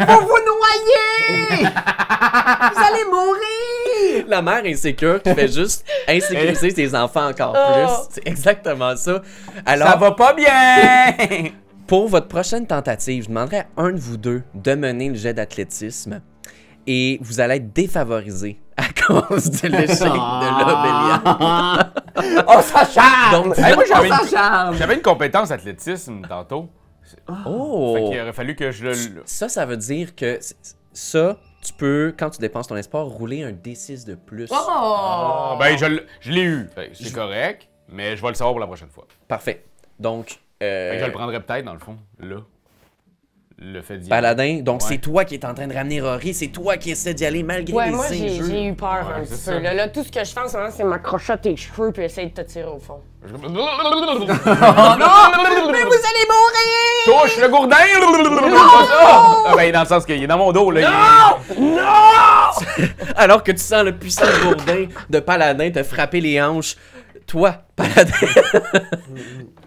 Vous vous noyez! Vous allez mourir! la mère insécure qui fait juste insécuriser ses enfants encore plus. C'est exactement ça. Alors, Ça va pas bien! pour votre prochaine tentative, je demanderais à un de vous deux de mener le jet d'athlétisme et vous allez être défavorisé à cause de l'échec de l'Obélia. Oh, ça charme! Donc, Hey, moi, Ça charme! j'avais une compétence athlétisme tantôt. oh! Fait qu'il aurait fallu que je le. Ça veut dire que ça, tu peux, quand tu dépenses ton espoir, rouler un D6 de plus. Ah, ben, je l'ai eu. Fait que c'est correct, mais je vais le savoir pour la prochaine fois. Parfait. Donc, Fait que je le prendrai peut-être, dans le fond, là. le fait d'y aller. Paladin, donc Ouais. c'est toi qui es en train de ramener Rory, c'est toi qui essaie d'y aller malgré Ouais, les moi, injures. j'ai eu peur Ouais, un c'est petit ça. peu. Là, tout ce que je fais en ce moment, c'est m'accrocher à tes cheveux puis essayer de te tirer au fond. Mais vous allez mourir! Touche le gourdin! Pas ça! Ah, ben, dans le sens qu'il est dans mon dos, là. Alors que tu sens le puissant gourdin de Paladin te frapper les hanches, toi, Paladin,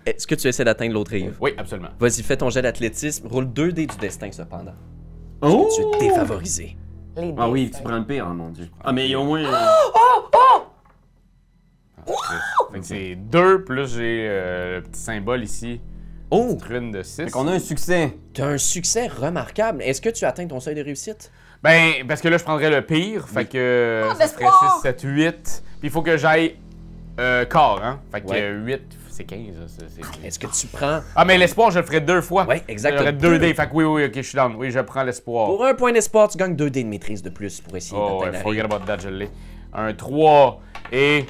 est-ce que tu essaies d'atteindre l'autre rive? Oui, absolument. Vas-y, fais ton jet d'athlétisme, roule 2 dés du destin cependant. Oh! Tu es défavorisé. Les Ah oui, dés, tu prends le pire, oh mon dieu. Ah, mais au moins. Fait que c'est 2 plus j'ai le petit symbole ici. Oh, Petite rune de 6. Fait qu'on a un succès. tu as un succès remarquable. Est-ce que tu atteins ton seuil de réussite? Ben, parce que là, je prendrais le pire. Fait que ça serait 6, 7, 8. Puis il faut que j'aille quart, hein. Fait que Ouais. 8, c'est 15. Est-ce que tu prends... Ah, mais l'espoir, je le ferai 2 fois. Ouais, exact. J'aurais 2 dés. Fait que oui, ok, je suis down. Oui, je prends l'espoir. Pour un point d'espoir, tu gagnes 2 dés de maîtrise de plus pour essayer Oh, d'atteindre ouais, la forget rive. about that, je l'ai. Un 3 et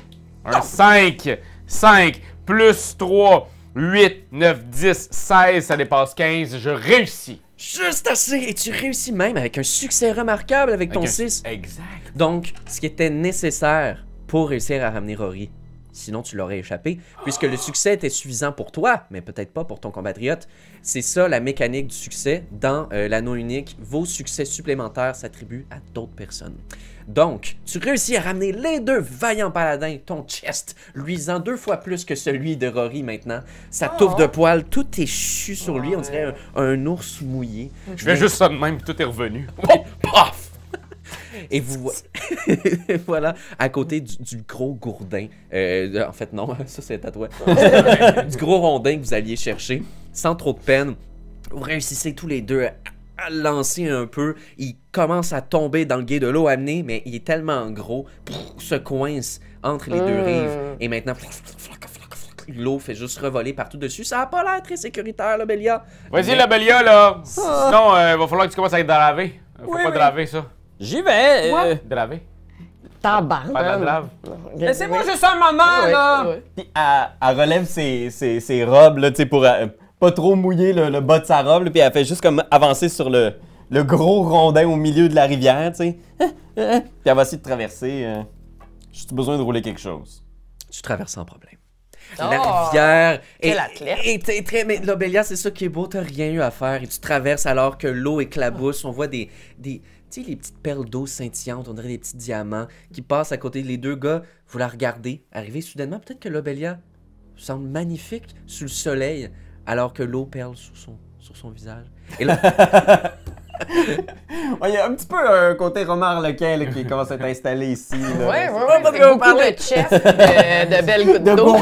un 5. 5 plus 3, 8, 9, 10, 16, ça dépasse 15. Je réussis. Juste assez! Et tu réussis même avec un succès remarquable avec ton Avec un- 6. Exact. Donc, ce qui était nécessaire pour réussir à ramener Rory. Sinon, tu l'aurais échappé, puisque le succès était suffisant pour toi, mais peut-être pas pour ton compatriote. C'est ça la mécanique du succès dans l'anneau unique. Vos succès supplémentaires s'attribuent à d'autres personnes. Donc, tu réussis à ramener les deux vaillants paladins, ton chest luisant 2 fois plus que celui de Rory maintenant. Sa touffe de poils, tout échu sur lui, on dirait un ours mouillé. Je fais juste ça de même, puis tout est revenu. Paf! Et vous voilà, à côté du gros gourdin. En fait, non, ça c'est à toi. Du gros rondin que vous alliez chercher, sans trop de peine. Vous réussissez tous les deux à le lancer un peu. Il commence à tomber dans le gué de l'eau amenée, mais il est tellement gros, se coince entre les deux rives. Et maintenant, l'eau fait juste revoler partout dessus. Ça a pas l'air très sécuritaire, là, Bélia. Vas-y, la Bélia, là. Sinon, il va falloir que tu commences à être dravé. Faut pas draver ça. J'y vais. Draver. Tabarnak. Pas de la drave. Laissez-moi juste un moment, Ouais, là. ouais. Puis elle relève ses robes, là, tu sais, pour pas trop mouiller le bas de sa robe, là, puis elle fait juste comme avancer sur le gros rondin au milieu de la rivière, tu sais. Puis elle va essayer de traverser. J'ai besoin de rouler quelque chose. Tu traverses sans problème. Oh! La rivière Quel athlète. est très... Mais là, Bélia, c'est ça qui est beau, t'as rien eu à faire. Et tu traverses alors que l'eau éclabousse. On voit tu sais, les petites perles d'eau scintillantes, on dirait des petits diamants qui passent à côté. Les deux gars, vous la regardez arriver soudainement. Peut-être que Lobelia semble magnifique sous le soleil alors que l'eau perle sur son visage. Et là, Il y a un petit peu un côté Romain Lequin là, qui commence à être installé ici. Là. Ouais, pas c'est de beaucoup parler. de chest, de belles gouttes d'eau.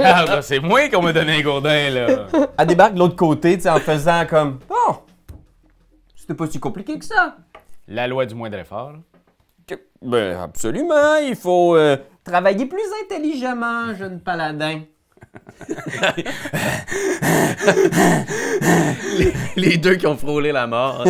Ah, là, c'est moi qu'on m'a donné un gourdin, là. Elle débarque de l'autre côté, tu sais, en faisant comme oh, c'était pas si compliqué que ça. La loi du moindre effort, là. Ben absolument, il faut travailler plus intelligemment, jeune paladin. les deux qui ont frôlé la mort.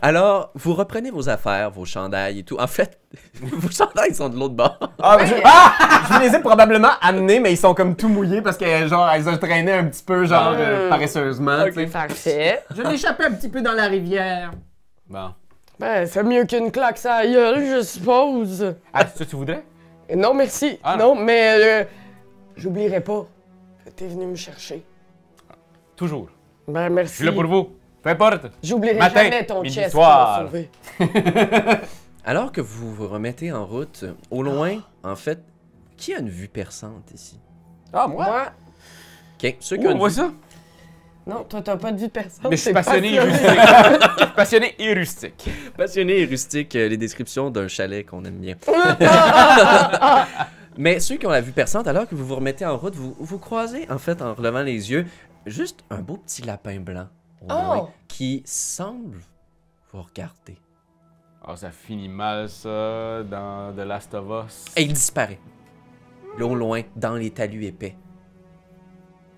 Alors, vous reprenez vos affaires, vos chandails et tout. En fait, vos chandails sont de l'autre bord. Je les ai probablement amenés, mais ils sont comme tout mouillés parce que genre elles ont traîné un petit peu genre paresseusement. tu sais. Parfait. Je l'échappais un petit peu dans la rivière. Bon. Ben, c'est mieux qu'une claque sur la gueule, je suppose. Ah, c'est ça que tu voudrais? Non, merci. Ah, non, mais j'oublierai pas que t'es venu me chercher. Toujours. Ben, Je merci. suis là pour vous. Peu importe. J'oublierai Matin, jamais ton midi, chest soir. qui m'a sauvé. Alors que vous vous remettez en route, au loin, en fait, qui a une vue perçante ici? Ah moi. Moi? OK, ceux qui Oh, ont on une voit vue... ça? Non, toi, t'as pas de vie personne. Mais je suis t'es passionné et passionné. rustique. Je suis passionné et rustique. Passionné et rustique, les descriptions d'un chalet qu'on aime bien. Mais ceux qui ont la vue perçante, alors que vous vous remettez en route, vous croisez, en fait, en relevant les yeux, juste un beau petit lapin blanc au loin, qui semble vous regarder. Oh, ça finit mal, ça, dans The Last of Us. Et il disparaît. Là, au loin, dans les talus épais.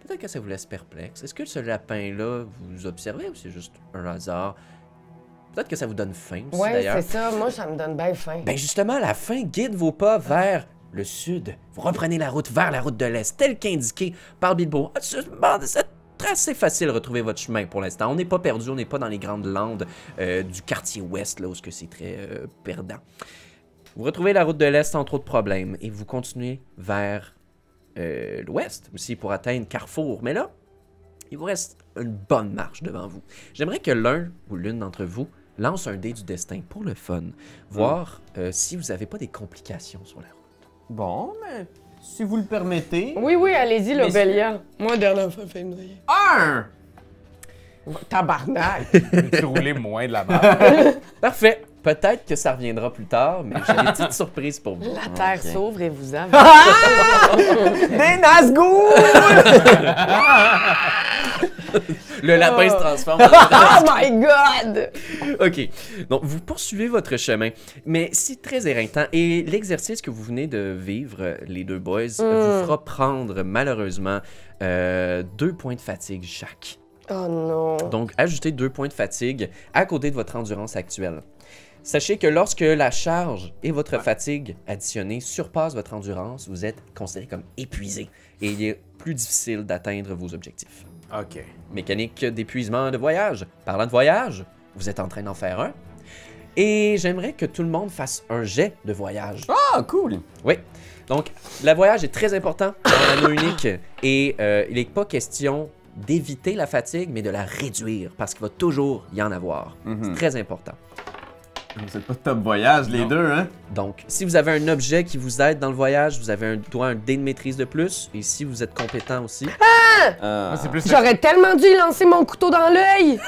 Peut-être que ça vous laisse perplexe. Est-ce que ce lapin-là, vous observez ou c'est juste un hasard? Peut-être que ça vous donne faim aussi, Ouais, d'ailleurs. c'est ça. Moi, ça me donne bien faim. Ben justement, la faim guide vos pas vers le sud. Vous reprenez la route vers la route de l'Est, telle qu'indiquée par Bilbo. Ah, assez facile de retrouver votre chemin pour l'instant. On n'est pas perdu, on n'est pas dans les grandes landes du quartier ouest, là, où c'est très perdant. Vous retrouvez la route de l'Est sans trop de problèmes et vous continuez vers l'Ouest aussi pour atteindre Carrefour. Mais là, il vous reste une bonne marche devant vous. J'aimerais que l'un ou l'une d'entre vous lance un dé du destin pour le fun, voir si vous n'avez pas des complications sur la route. Bon, mais si vous le permettez. Oui, oui, allez-y, Mais Lobelia. Moi, dernière fois, fait me noyer. 1! Tabarnak! Tu roulais moins de la barre. Parfait. Peut-être que ça reviendra plus tard, mais j'ai des petites surprises pour vous. La terre s'ouvre et vous avez... Des Nazgûl! Le lapin se transforme Oh my God! OK. Donc, vous poursuivez votre chemin, mais c'est très éreintant. Et l'exercice que vous venez de vivre, les deux boys, vous fera prendre, malheureusement, 2 points de fatigue chaque. Oh non. Donc, ajoutez 2 points de fatigue à côté de votre endurance actuelle. Sachez que lorsque la charge et votre fatigue additionnée surpassent votre endurance, vous êtes considéré comme épuisé et il est plus difficile d'atteindre vos objectifs. OK. Mécanique d'épuisement de voyage. Parlant de voyage, vous êtes en train d'en faire un. Et j'aimerais que tout le monde fasse un jet de voyage. Ah, cool! Oui. Donc, le voyage est très important dans l'anneau unique et il n'est pas question d'éviter la fatigue, mais de la réduire parce qu'il va toujours y en avoir. C'est très important. Vous êtes pas top voyage, les deux, hein? Donc, si vous avez un objet qui vous aide dans le voyage, vous avez droit à un dé de maîtrise de plus. Et si vous êtes compétent aussi, Moi, c'est plus J'aurais tellement dû y lancer mon couteau dans l'œil!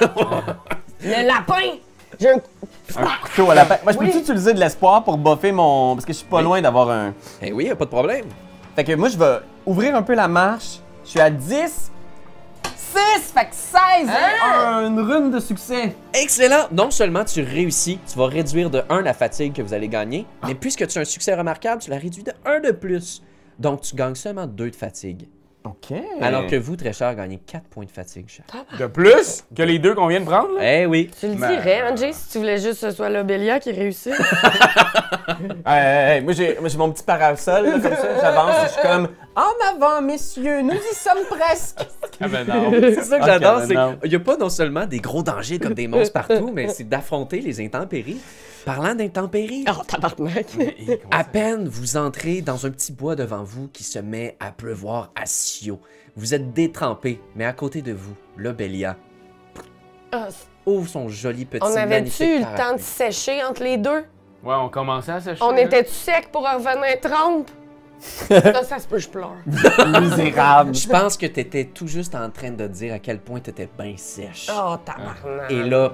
Le lapin! J'ai un... Un couteau à la patte. Moi, je Oui. peux-tu utiliser de l'espoir pour buffer mon. Parce que je suis pas Oui. loin d'avoir un. eh oui, y a pas de problème. Fait que moi, je vais ouvrir un peu la marche. Je suis à 10. 6! Fait que 16! Une rune de succès. Excellent! Non seulement tu réussis, tu vas réduire de 1 la fatigue que vous allez gagner, mais puisque tu as un succès remarquable, tu la réduis de 1 de plus. Donc, tu gagnes seulement 2 de fatigue. OK. Alors que vous, très cher, gagnez 4 points de fatigue chaque. de plus que les deux qu'on vient de prendre. Là. Eh oui! Tu le Mais- dirais, Angie, si tu voulais juste que ce soit Lobelia qui réussisse. Moi, j'ai mon petit parasol, là, comme ça. J'avance. Je suis comme. En avant, messieurs, nous y sommes presque. Ah ben non. C'est ça que j'adore, Ok, c'est non. qu'il n'y a pas non seulement des gros dangers comme des monstres partout, mais c'est d'affronter les intempéries. Parlant d'intempéries, Oh, tabarnak! à peine vous entrez dans un petit bois devant vous qui se met à pleuvoir à Sio. Vous êtes détrempé, mais à côté de vous, Lobelia Ah, ouvre son joli petit on avait-tu eu le magnifique temps de sécher entre les deux? Ouais, on commençait à sécher. On là. était-tu sec pour revenir trempe? Ça se peut, je pleure. Misérable. Je pense que t'étais tout juste en train de dire à quel point t'étais bien sèche. Oh, tabarnak. Et là,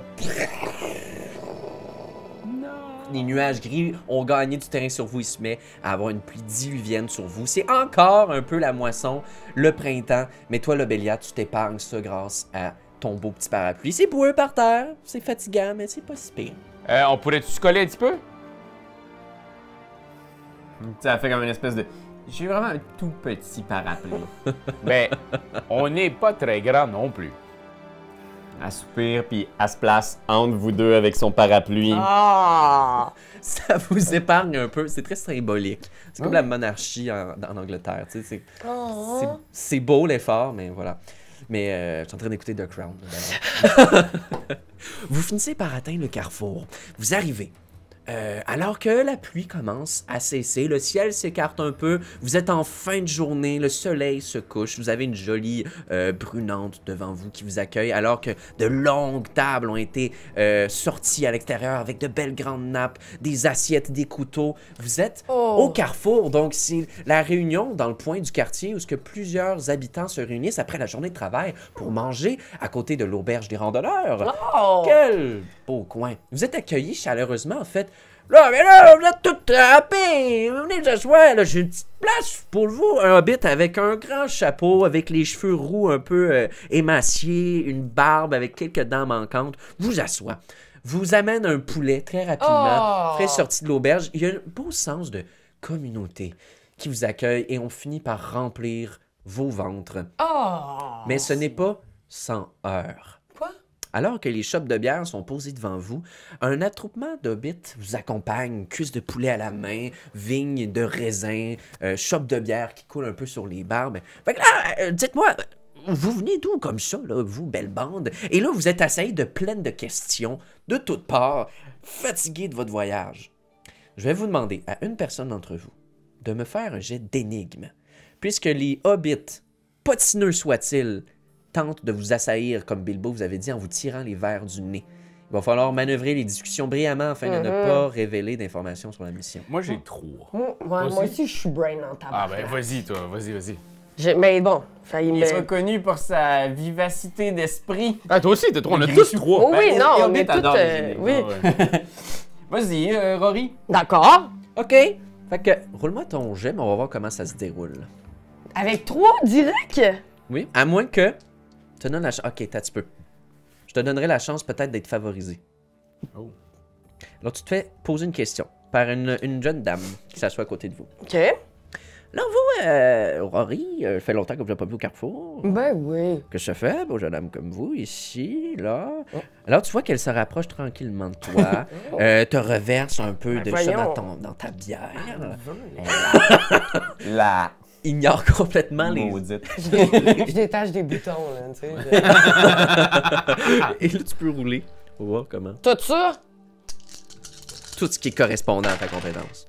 les nuages gris ont gagné du terrain sur vous. Il se met à avoir une pluie diluvienne sur vous. C'est encore un peu la moisson, le printemps. Mais toi, Lobelia, tu t'épargnes ça grâce à ton beau petit parapluie. C'est boueux par terre, c'est fatigant, mais c'est pas si pire. On pourrait-tu se coller un petit peu? Ça fait comme une espèce de. J'ai vraiment un tout petit parapluie. Ben, on n'est pas très grand non plus. Elle soupire, puis elle se place entre vous deux avec son parapluie. Ah! Ça vous épargne un peu. C'est très symbolique. C'est comme la monarchie en Angleterre. Tu sais, Oh. c'est beau l'effort, mais voilà. Mais je suis en train d'écouter The Crown. D'ailleurs. Vous finissez par atteindre le carrefour. Vous arrivez. Alors que la pluie commence à cesser, le ciel s'écarte un peu, vous êtes en fin de journée, le soleil se couche, vous avez une jolie brunante devant vous qui vous accueille, alors que de longues tables ont été sorties à l'extérieur avec de belles grandes nappes, des assiettes, des couteaux. Vous êtes au carrefour, donc c'est la réunion dans le point du quartier où ce que plusieurs habitants se réunissent après la journée de travail pour manger à côté de l'auberge des randonneurs. Oh! Quel beau coin! Vous êtes accueillis chaleureusement, en fait. Là, mais là, vous êtes tous trempés! Venez vous asseoir, là, j'ai une petite place pour vous. Un hobbit avec un grand chapeau, avec les cheveux roux un peu émaciés, une barbe avec quelques dents manquantes. Vous assoit. Vous amène un poulet très rapidement, frais sorti de l'auberge. Il y a un beau sens de communauté qui vous accueille et on finit par remplir vos ventres. Oh! Mais ce n'est pas sans heurts. Quoi? Alors que les chopes de bière sont posées devant vous, un attroupement d'hobbits vous accompagne, cuisse de poulet à la main, vigne de raisin, chope de bière qui coule un peu sur les barbes. Fait que là, dites-moi, vous venez d'où comme ça, là, vous, belle bande? Et là, vous êtes assaillis de pleines de questions, de toutes parts, fatigués de votre voyage. Je vais vous demander à une personne d'entre vous de me faire un jet d'énigme, puisque les hobbits, potineux soient-ils, tentent de vous assaillir, comme Bilbo vous avait dit, en vous tirant les verres du nez. Il va falloir manœuvrer les discussions brillamment afin de ne pas révéler d'informations sur la mission. Moi, j'ai 3. Moi aussi, je suis brain en tabac. Ah, ben, vas-y, toi, vas-y. Mais bon, ça y Il est me... reconnu pour sa vivacité d'esprit. Ah, toi aussi, t'as 3. On a Le tous gris. 3. Oh oui, non, on Hobbit est toutes... adore les énigmes. oui. Vas-y, Rory. D'accord. OK. Fait que, roule-moi ton jet, mais on va voir comment ça se déroule. Avec 3 direct? Oui, à moins que... Je te donne la chance... OK, t'as un petit peu. Je te donnerai la chance peut-être d'être favorisé. Oh. Alors, tu te fais poser une question par une jeune dame qui s'assoit à côté de vous. OK. Alors, vous, Rory, ça fait longtemps que vous n'avez pas vu au Carrefour. Ben oui. Que je fais, beau jeune homme comme vous, ici, là. Alors, tu vois qu'elle se rapproche tranquillement de toi, te reverse un peu de ça voyons. dans ta bière. La Ignore complètement les... maudite. Je détache des boutons, là, tu sais. Et là, tu peux rouler. On va voir comment. Tout ça? Tout ce qui est correspondant à ta compétence.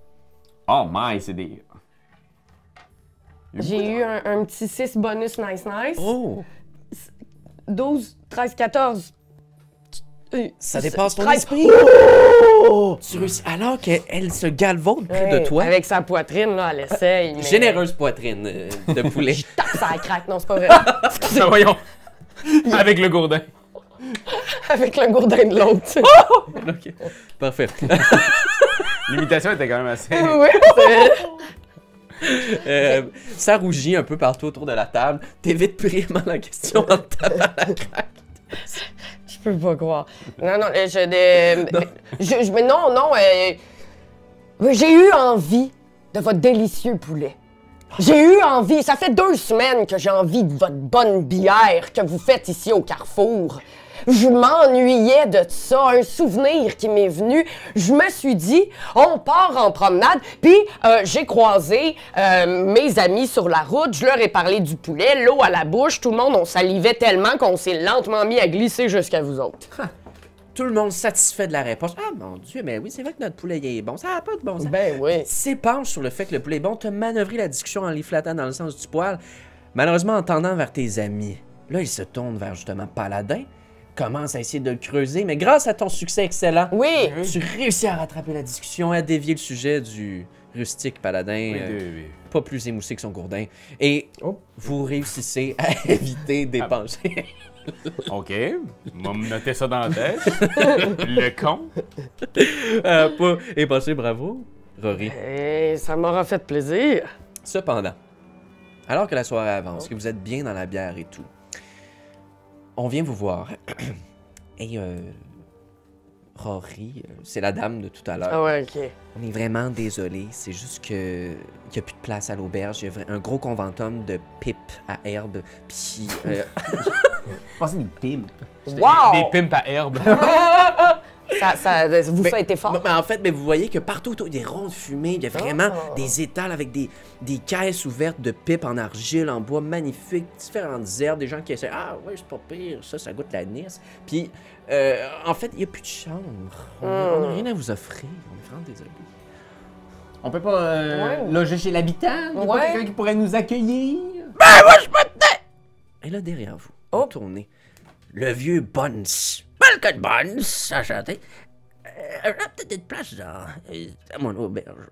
Oh my, c'est des... J'ai eu un petit 6 bonus nice. Oh! 12, 13, 14. Ça dépasse ton 13. esprit! Tu réussis. Alors qu'elle se galvaude près de Ouais, toi. Avec sa poitrine, là, elle essaye. Mais... Généreuse poitrine de poulet. Tape, ça craque. Non, c'est pas vrai. Ah, voyons. Avec le gourdin. Avec le gourdin de l'autre. OK. Parfait. L'imitation était quand même assez... Oui, c'est... Ça rougit un peu partout autour de la table. T'évites brillamment la question en te tapant la craque. Je peux pas croire. Non, j'ai eu envie de votre délicieux poulet. J'ai eu envie, ça fait 2 semaines que j'ai envie de votre bonne bière que vous faites ici au Carrefour. Je m'ennuyais de ça, un souvenir qui m'est venu. Je me suis dit, on part en promenade, puis j'ai croisé mes amis sur la route, je leur ai parlé du poulet, l'eau à la bouche, tout le monde, on salivait tellement qu'on s'est lentement mis à glisser jusqu'à vous autres. Tout le monde satisfait de la réponse. Ah mon Dieu, mais oui, c'est vrai que notre poulet il est bon. Ça n'a pas de bon sens. Ben oui. S'épanche sur le fait que le poulet est bon, te manœuvrer la discussion en les flattant dans le sens du poil. Malheureusement, en tendant vers tes amis. Là, il se tourne vers justement Paladin, commence à essayer de le creuser, mais grâce à ton succès excellent, Oui. tu réussis à rattraper la discussion, à dévier le sujet du rustique Paladin, pas plus émoussé que son gourdin. Et vous réussissez à éviter d'épancher. OK. On va me noter ça dans la tête. Le con. Pas épanché, bravo, Rory. Et ça m'aura fait plaisir. Cependant, alors que la soirée avance, que vous êtes bien dans la bière et tout, on vient vous voir. Et Rory, c'est la dame de tout à l'heure. Ah ouais, OK. On est vraiment désolé. C'est juste que il y a plus de place à l'auberge. Il y a un gros conventum de pipes à herbe. Puis Pensez des pimes. Wow! Des pimps à herbe. Ça a été fort. Mais en fait, mais vous voyez que partout autour, il y a des ronds de fumée. Il y a vraiment des étals avec des caisses ouvertes de pipes en argile, en bois magnifiques, différentes herbes, des gens qui essaient. Ah ouais, c'est pas pire, ça goûte l'anis. Puis en fait, il n'y a plus de chambre. On n'a rien à vous offrir. On est vraiment désolé. On peut pas loger chez l'habitant? Il y a pas Ouais. quelqu'un qui pourrait nous accueillir? Et là, derrière vous, Oh. tournez. Le vieux Bones. Malcolm Bones, enchanté. Peut-être une place à mon auberge.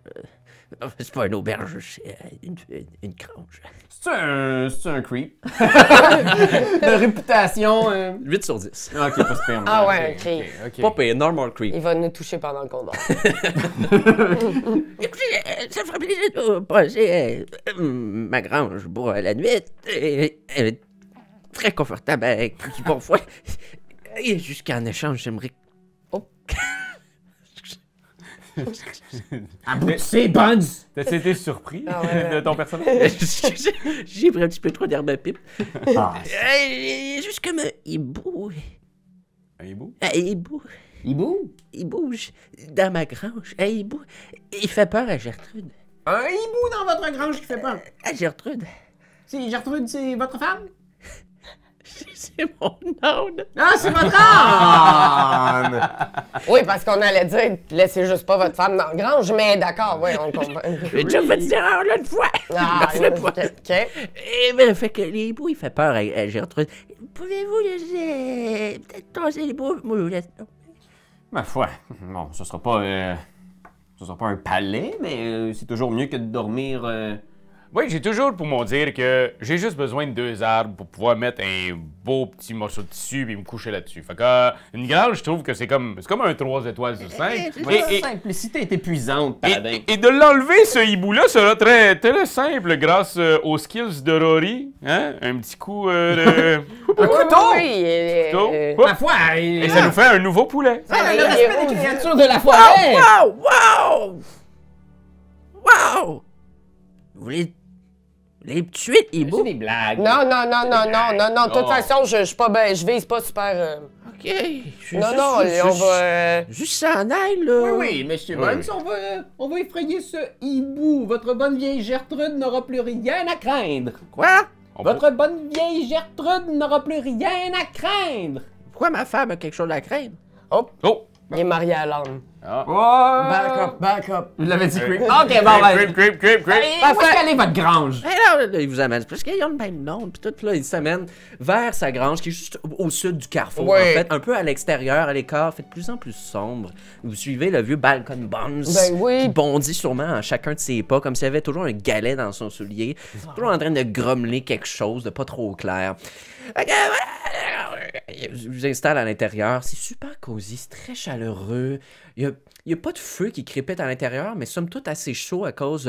C'est pas une auberge, c'est une grange. C'est un creep. De réputation. 8 sur 10. Ok, pas super. Ah ouais, OK. OK. Pas payé, normal creep. Il va nous toucher pendant le condom. Écoutez, ça me ferait plaisir de passer ma grange pour la nuit. Elle est très confortable avec qui parfois. Et jusqu'en échange, j'aimerais. C'est Buns! T'as-tu été surpris Ah ouais. de ton personnage? J'ai pris un petit peu trop d'herbe à pipe. Ah, Juste comme il bouge. Un hibou? hibou? Il bouge dans ma grange. Il bouge. Il fait peur à Gertrude. Un hibou dans votre grange qui fait peur. À Gertrude. C'est Gertrude, c'est votre femme? C'est mon âne. Ah, c'est votre âne! Oui, parce qu'on allait dire, laissez juste pas votre femme dans la grange, mais d'accord, oui, on comprend. J'ai déjà fait cette erreur là une fois. Ah, Je le fais pas. OK. Et ben, fait que les hiboux, il fait peur à Gertrude. Pouvez-vous laisser... peut-être tosser les hiboux? Moi, je vous laisse. Ma foi, bon, ce sera pas un palais, mais c'est toujours mieux que de dormir... Oui, j'ai toujours pour m'en dire que j'ai juste besoin de 2 arbres pour pouvoir mettre un beau petit morceau de tissu et me coucher là-dessus. Fait que une grange, je trouve que c'est comme un 3 étoiles sur 5. La simplicité est épuisante, paladin. Et de l'enlever, ce hibou-là, sera très, très simple grâce aux skills de Rory. Hein? Un petit coup de... Un couteau! Oui, couteau. Ma foi! Et ça nous fait un nouveau poulet. Le respect des créatures de la forêt! Wow! Vous voulez les tuer, C'est hibou? des blagues. Non. De toute Oh. façon, je suis pas ben, je vise pas super. OK. Non, on va. Juste ça en aille, là. Oui, monsieur Bones, on va effrayer ce hibou. Votre bonne vieille Gertrude n'aura plus rien à craindre. Quoi? Votre bonne vieille Gertrude n'aura plus rien à craindre. Pourquoi ma femme a quelque chose à craindre? Oh! Il est marié à l'âne. Back up. Vous l'avez dit, Creep. Ok, Creep, creep. Où est-ce qu'elle est votre grange? Eh là, il vous amène. Parce qu'ils ont le même nom. Puis tout, là, il s'amène vers sa grange qui est juste au sud du carrefour. Ouais. En fait, un peu à l'extérieur, à l'écart, fait de plus en plus sombre. Vous suivez le vieux Balcon Bones Ben oui. qui bondit sûrement à chacun de ses pas, comme s'il y avait toujours un galet dans son soulier. Toujours en train de grommeler quelque chose de pas trop clair. Fait que, je vous installe à l'intérieur. C'est super cosy, c'est très chaleureux. Il y a pas de feu qui crépite à l'intérieur, mais somme toute assez chaud à cause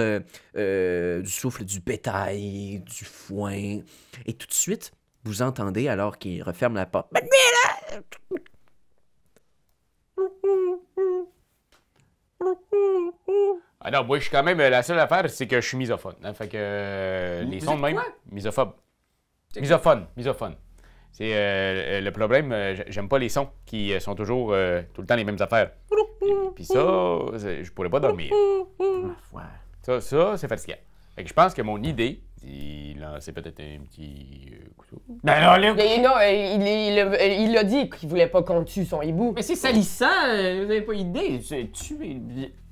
du souffle du bétail, du foin. Et tout de suite, vous entendez, alors qu'il referme la porte, Ah non, moi, je suis quand même... La seule affaire, c'est que je suis misophone. Hein, fait que les sons de même... quoi? Misophobe. Misophone. C'est le problème, j'aime pas les sons qui sont toujours tout le temps les mêmes affaires. Puis ça, je pourrais pas dormir. Ma foi. Ça, c'est fatigant. Fait que je pense que mon idée, c'est peut-être un petit couteau. Ben là, Mais non, il a dit qu'il voulait pas qu'on tue son hibou. Mais c'est salissant, vous avez pas idée. C'est tuer.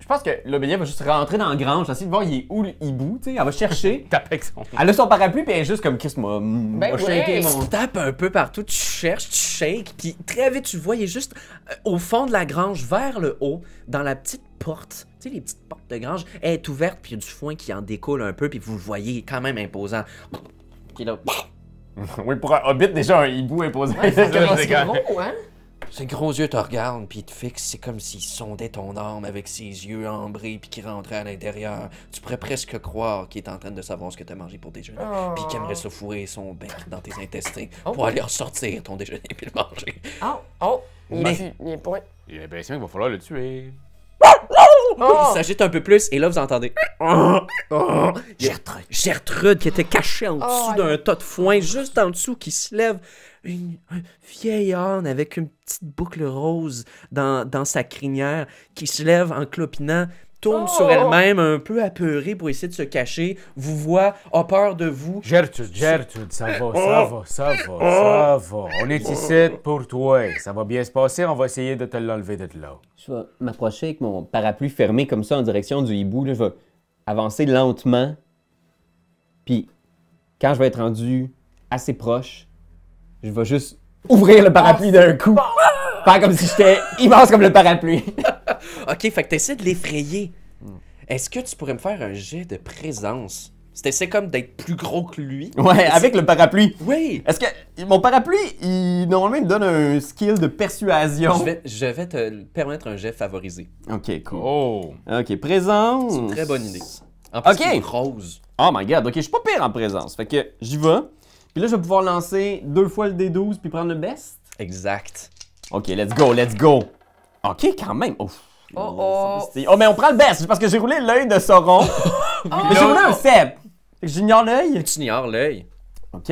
je pense que l'Obélia va juste rentrer dans la grange, essayer de voir il est où le hibou, tu sais. Elle va chercher. Tape avec son... Elle a son parapluie, puis elle est juste comme Chris m'a Ben shaké ouais. mon. Tu tapes un peu partout, tu cherches, tu shakes, puis très vite tu vois, il est juste au fond de la grange, vers le haut, dans la petite porte. Tu sais, les petites portes de grange, elle est ouverte, puis il y a du foin qui en découle un peu, puis vous le voyez quand même imposant. Puis là, Oui, pour un hobbit, déjà, un hibou imposé. C'est gros, hein? ses gros yeux te regardent, puis il te fixe, c'est comme s'il sondait ton âme avec ses yeux ambrés, puis qu'il rentrait à l'intérieur. Tu pourrais presque croire qu'il est en train de savoir ce que t'as mangé pour déjeuner, puis qu'il aimerait se fourrer son bec dans tes intestins pour aller en sortir ton déjeuner puis le manger. Oh, il Mais- est point. J'ai l'impression qu'il va falloir le tuer. Il s'agite un peu plus, et là, vous entendez... Gertrude qui était cachée en dessous d'un tas de foin, juste en dessous, qui se lève. Un vieil âne avec une petite boucle rose dans sa crinière, qui se lève en clopinant, tourne sur elle-même, un peu apeurée pour essayer de se cacher, vous voit, a peur de vous. Gertrude, ça va. On est ici pour toi. Ça va bien se passer, on va essayer de te l'enlever de là. Je vais m'approcher avec mon parapluie fermé comme ça en direction du hibou. Là, je vais avancer lentement. Puis, quand je vais être rendu assez proche, je vais juste ouvrir le parapluie d'un coup. Faire comme si j'étais immense comme le parapluie. Ok, fait que t'essaies de l'effrayer. Est-ce que tu pourrais me faire un jet de présence? C'est comme d'être plus gros que lui. Ouais, avec le parapluie. Oui! Est-ce que mon parapluie, normalement, il me donne un skill de persuasion? Je vais te permettre un jet favorisé. Ok, cool. Oh! Ok, présence. C'est une très bonne idée. En plus, Ok. c'est rose. Oh my god, ok, je suis pas pire en présence. Fait que j'y vais. Puis là, je vais pouvoir lancer 2 fois le D12 puis prendre le best. Exact. Ok, let's go. Ok, quand même. Ouf. Oh. Oh, mais on prend le best, c'est parce que j'ai roulé l'œil de Sauron. Mais j'ai roulé un 7. Fait que j'ignore l'œil. Tu ignores l'œil. Ok.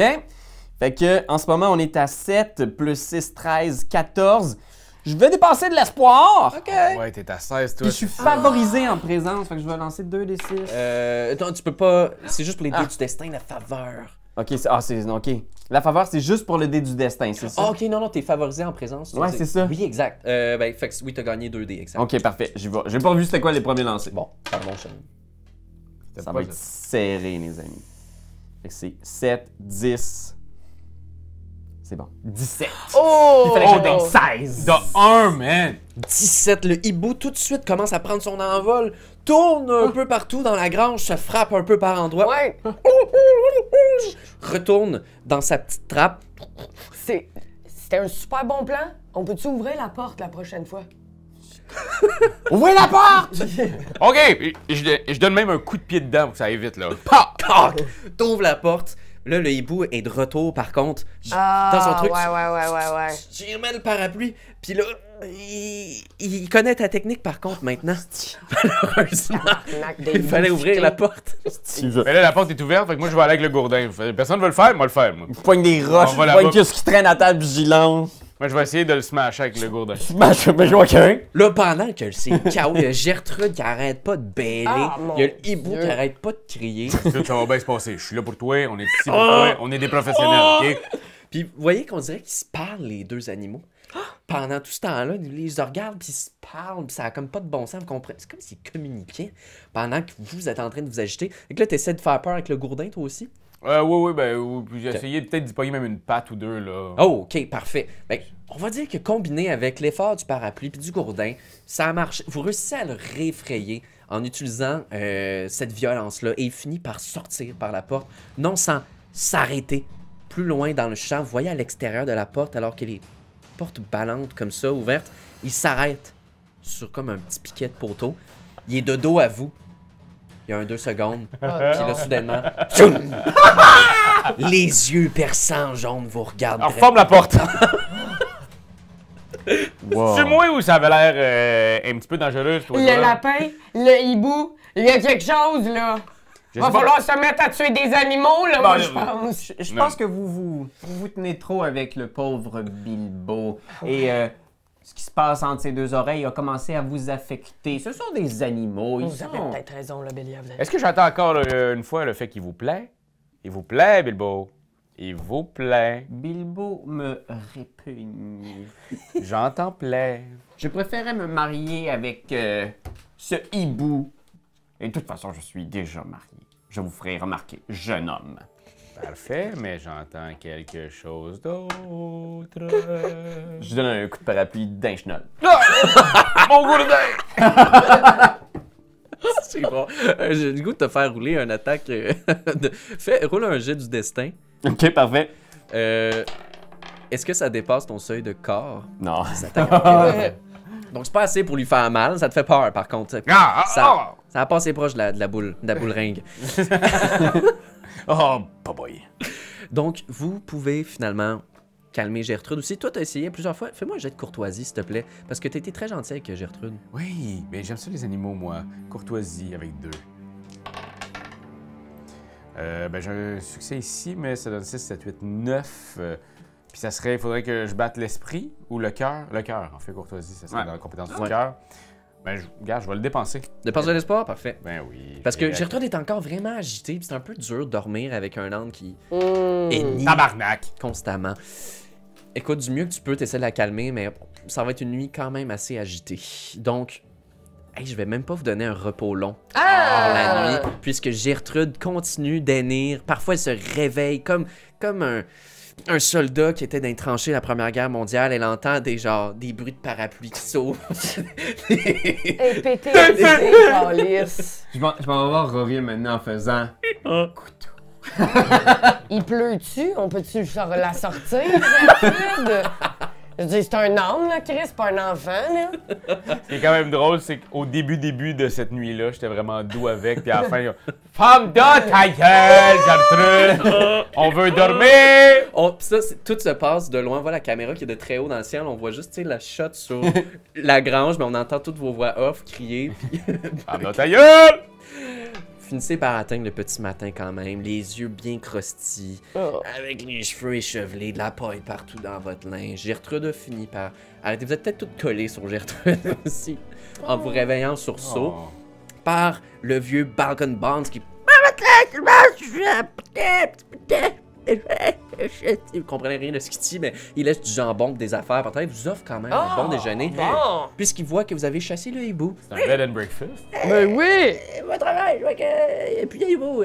Fait que, en ce moment, on est à 7, plus 6, 13, 14. Je vais dépasser de l'espoir. Ok. Ouais, t'es à 16, toi. Puis je suis favorisé en présence, fait que je vais lancer 2 des 6. Attends, tu peux pas. C'est juste pour les dés du destin, la faveur. Ok, ok. La faveur, c'est juste pour le dé du destin, c'est ça? Ah, ok, non, t'es favorisé en présence. tu Ouais, sais. c'est ça. Oui, exact. Fait que oui, t'as gagné 2 dés, exact. Ok, parfait, j'y vais. J'ai pas vu c'était quoi les premiers lancers. Bon, pardon, Sean. Ça va être serré, les amis. Fait que c'est 7, 10. C'est bon. 17. Oh! Il fallait que j'atteigne 16. De 1, man! 17, le hibou tout de suite commence à prendre son envol, tourne un peu partout dans la grange, se frappe un peu par endroits, Ouais, retourne dans sa petite trappe. c'était un super bon plan. On peut-tu ouvrir la porte la prochaine fois? Ouvrez la porte! OK, je donne même un coup de pied dedans pour que ça aille vite, là. Pa! Tac! T'ouvres la porte. Là, le hibou est de retour, par contre, dans son truc. Ouais. J'y remets le parapluie, puis là, il connaît ta technique, par contre, maintenant. Malheureusement, il fallait ouvrir la porte. Mais là, la porte est ouverte, fait que moi, je vais aller avec le gourdin. Personne ne veut le faire, moi le faire, moi. Pogne des roches, On va pogne là-bas. que ce qui traîne à table vigilance. Moi, je vais essayer de le smasher avec le gourdin. Smash, mais je vois qu'un. Là, pendant que c'est chaos, il y a Gertrude qui arrête pas de bêler. Ah, mon Il y a le hibou Dieu. qui arrête pas de crier. Tout, ça va bien se passer. Je suis là pour toi, on est ici pour toi, on est des professionnels, OK? Puis, vous voyez qu'on dirait qu'ils se parlent, les deux animaux. Pendant tout ce temps-là, ils se regardent, puis ils se parlent, puis ça a comme pas de bon sens, vous comprenez? C'est comme s'ils communiquaient pendant que vous êtes en train de vous agiter. Et que là, t'essaies de faire peur avec le gourdin, toi aussi? Oui, puis j'ai essayé peut-être d'y pogner même une patte ou deux, là. Oh, ok, parfait. Ben, on va dire que combiné avec l'effort du parapluie puis du gourdin, ça a marché. Vous réussissez à le réfrayer en utilisant cette violence-là et il finit par sortir par la porte, non sans s'arrêter plus loin dans le champ. Vous voyez à l'extérieur de la porte, alors que les portes ballantes comme ça, ouvertes, il s'arrête sur comme un petit piquet de poteau. Il est de dos à vous. Il y a un 2 secondes. Puis là, soudainement, tchoum! Les yeux perçants jaunes vous regardent. Alors, ferme la porte! Wow. C'est moi ou ça avait l'air un petit peu dangereux, je trouve. Le lapin, le hibou, il y a quelque chose, là. Je Va sais pas. falloir se mettre à tuer des animaux, là, moi, je pense. Je Non. pense que vous tenez trop avec le pauvre Bilbo. Et ce qui se passe entre ses deux oreilles a commencé à vous affecter. Ce sont des animaux. Ils Vous avez sont... peut-être raison, là, Bélia. Vous avez... Est-ce que j'entends encore une fois le fait qu'il vous plaît? Il vous plaît, Bilbo? Il vous plaît? Bilbo me répugne. J'entends plaît. Je préférais me marier avec ce hibou. Et de toute façon, je suis déjà marié. Je vous ferai remarquer, jeune homme. Parfait, mais j'entends quelque chose d'autre. Je donne un coup de parapluie d'un chenol. Mon gourdin! C'est bon. J'ai le goût de te faire rouler une attaque. Roule un jet du destin. Ok, parfait. Est-ce que ça dépasse ton seuil de corps? Non. Donc c'est pas assez pour lui faire mal, ça te fait peur par contre. Ça a passé proche de la boule ringue. Oh, boy. Donc vous pouvez finalement calmer Gertrude aussi. Toi t'as essayé plusieurs fois. Fais-moi un jet de courtoisie s'il te plaît, parce que t'as été très gentil avec Gertrude. Oui, mais j'aime ça les animaux, moi. Courtoisie avec 2. J'ai un succès ici, mais ça donne 6, 7, 8, 9. Puis ça serait, il faudrait que je batte l'esprit ou le cœur. Le cœur, en fait, courtoisie, ça serait Ouais. dans la compétence du Ouais. cœur. Ben, regarde, je vais le dépenser. Dépense de l'espoir, parfait. Ben oui. Parce que Gertrude. Gertrude est encore vraiment agitée, puis c'est un peu dur de dormir avec un âne qui Hmm. hennit Tabarnak! constamment. Écoute, du mieux que tu peux, t'essaies de la calmer, mais ça va être une nuit quand même assez agitée. Donc, hey, je vais même pas vous donner un repos long pour la nuit, puisque Gertrude continue d'hennir. Parfois, elle se réveille comme un soldat qui était dans les tranchées de la Première Guerre mondiale. Elle entend des bruits de parapluies qui s'ouvrent. Et pété, calice. Je vais voir Rory maintenant en faisant... Il pleut-tu? On peut-tu la sortir, Gertrude? Je veux dire, c'est un homme, là, Chris, pas un enfant, là. Ce qui est quand même drôle, c'est qu'au début de cette nuit-là, j'étais vraiment doux avec, puis à la fin, il y a Femme de ta gueule, Gertrude! On veut dormir! Pis ça, tout se passe de loin. On voit la caméra qui est de très haut dans le ciel. On voit juste la shot sur la grange, mais on entend toutes vos voix off crier. Puis Femme de ta gueule! finissez par atteindre le petit matin quand même, les yeux bien crustis, Oh. avec les cheveux échevelés, de la paille partout dans votre linge. Gertrude a fini par arrêter. Vous êtes peut-être toutes collées sur Gertrude aussi, en vous réveillant sur saut par le vieux Balkan Bonds qui Vous comprenez rien de ce qu'il dit, mais il laisse du jambon, des affaires par terre. Il vous offre quand même un bon déjeuner. Bon. Puisqu'il voit que vous avez chassé le hibou. C'est un bed and breakfast. Ben oui! Votre travail, je vois que. Et puis le hibou.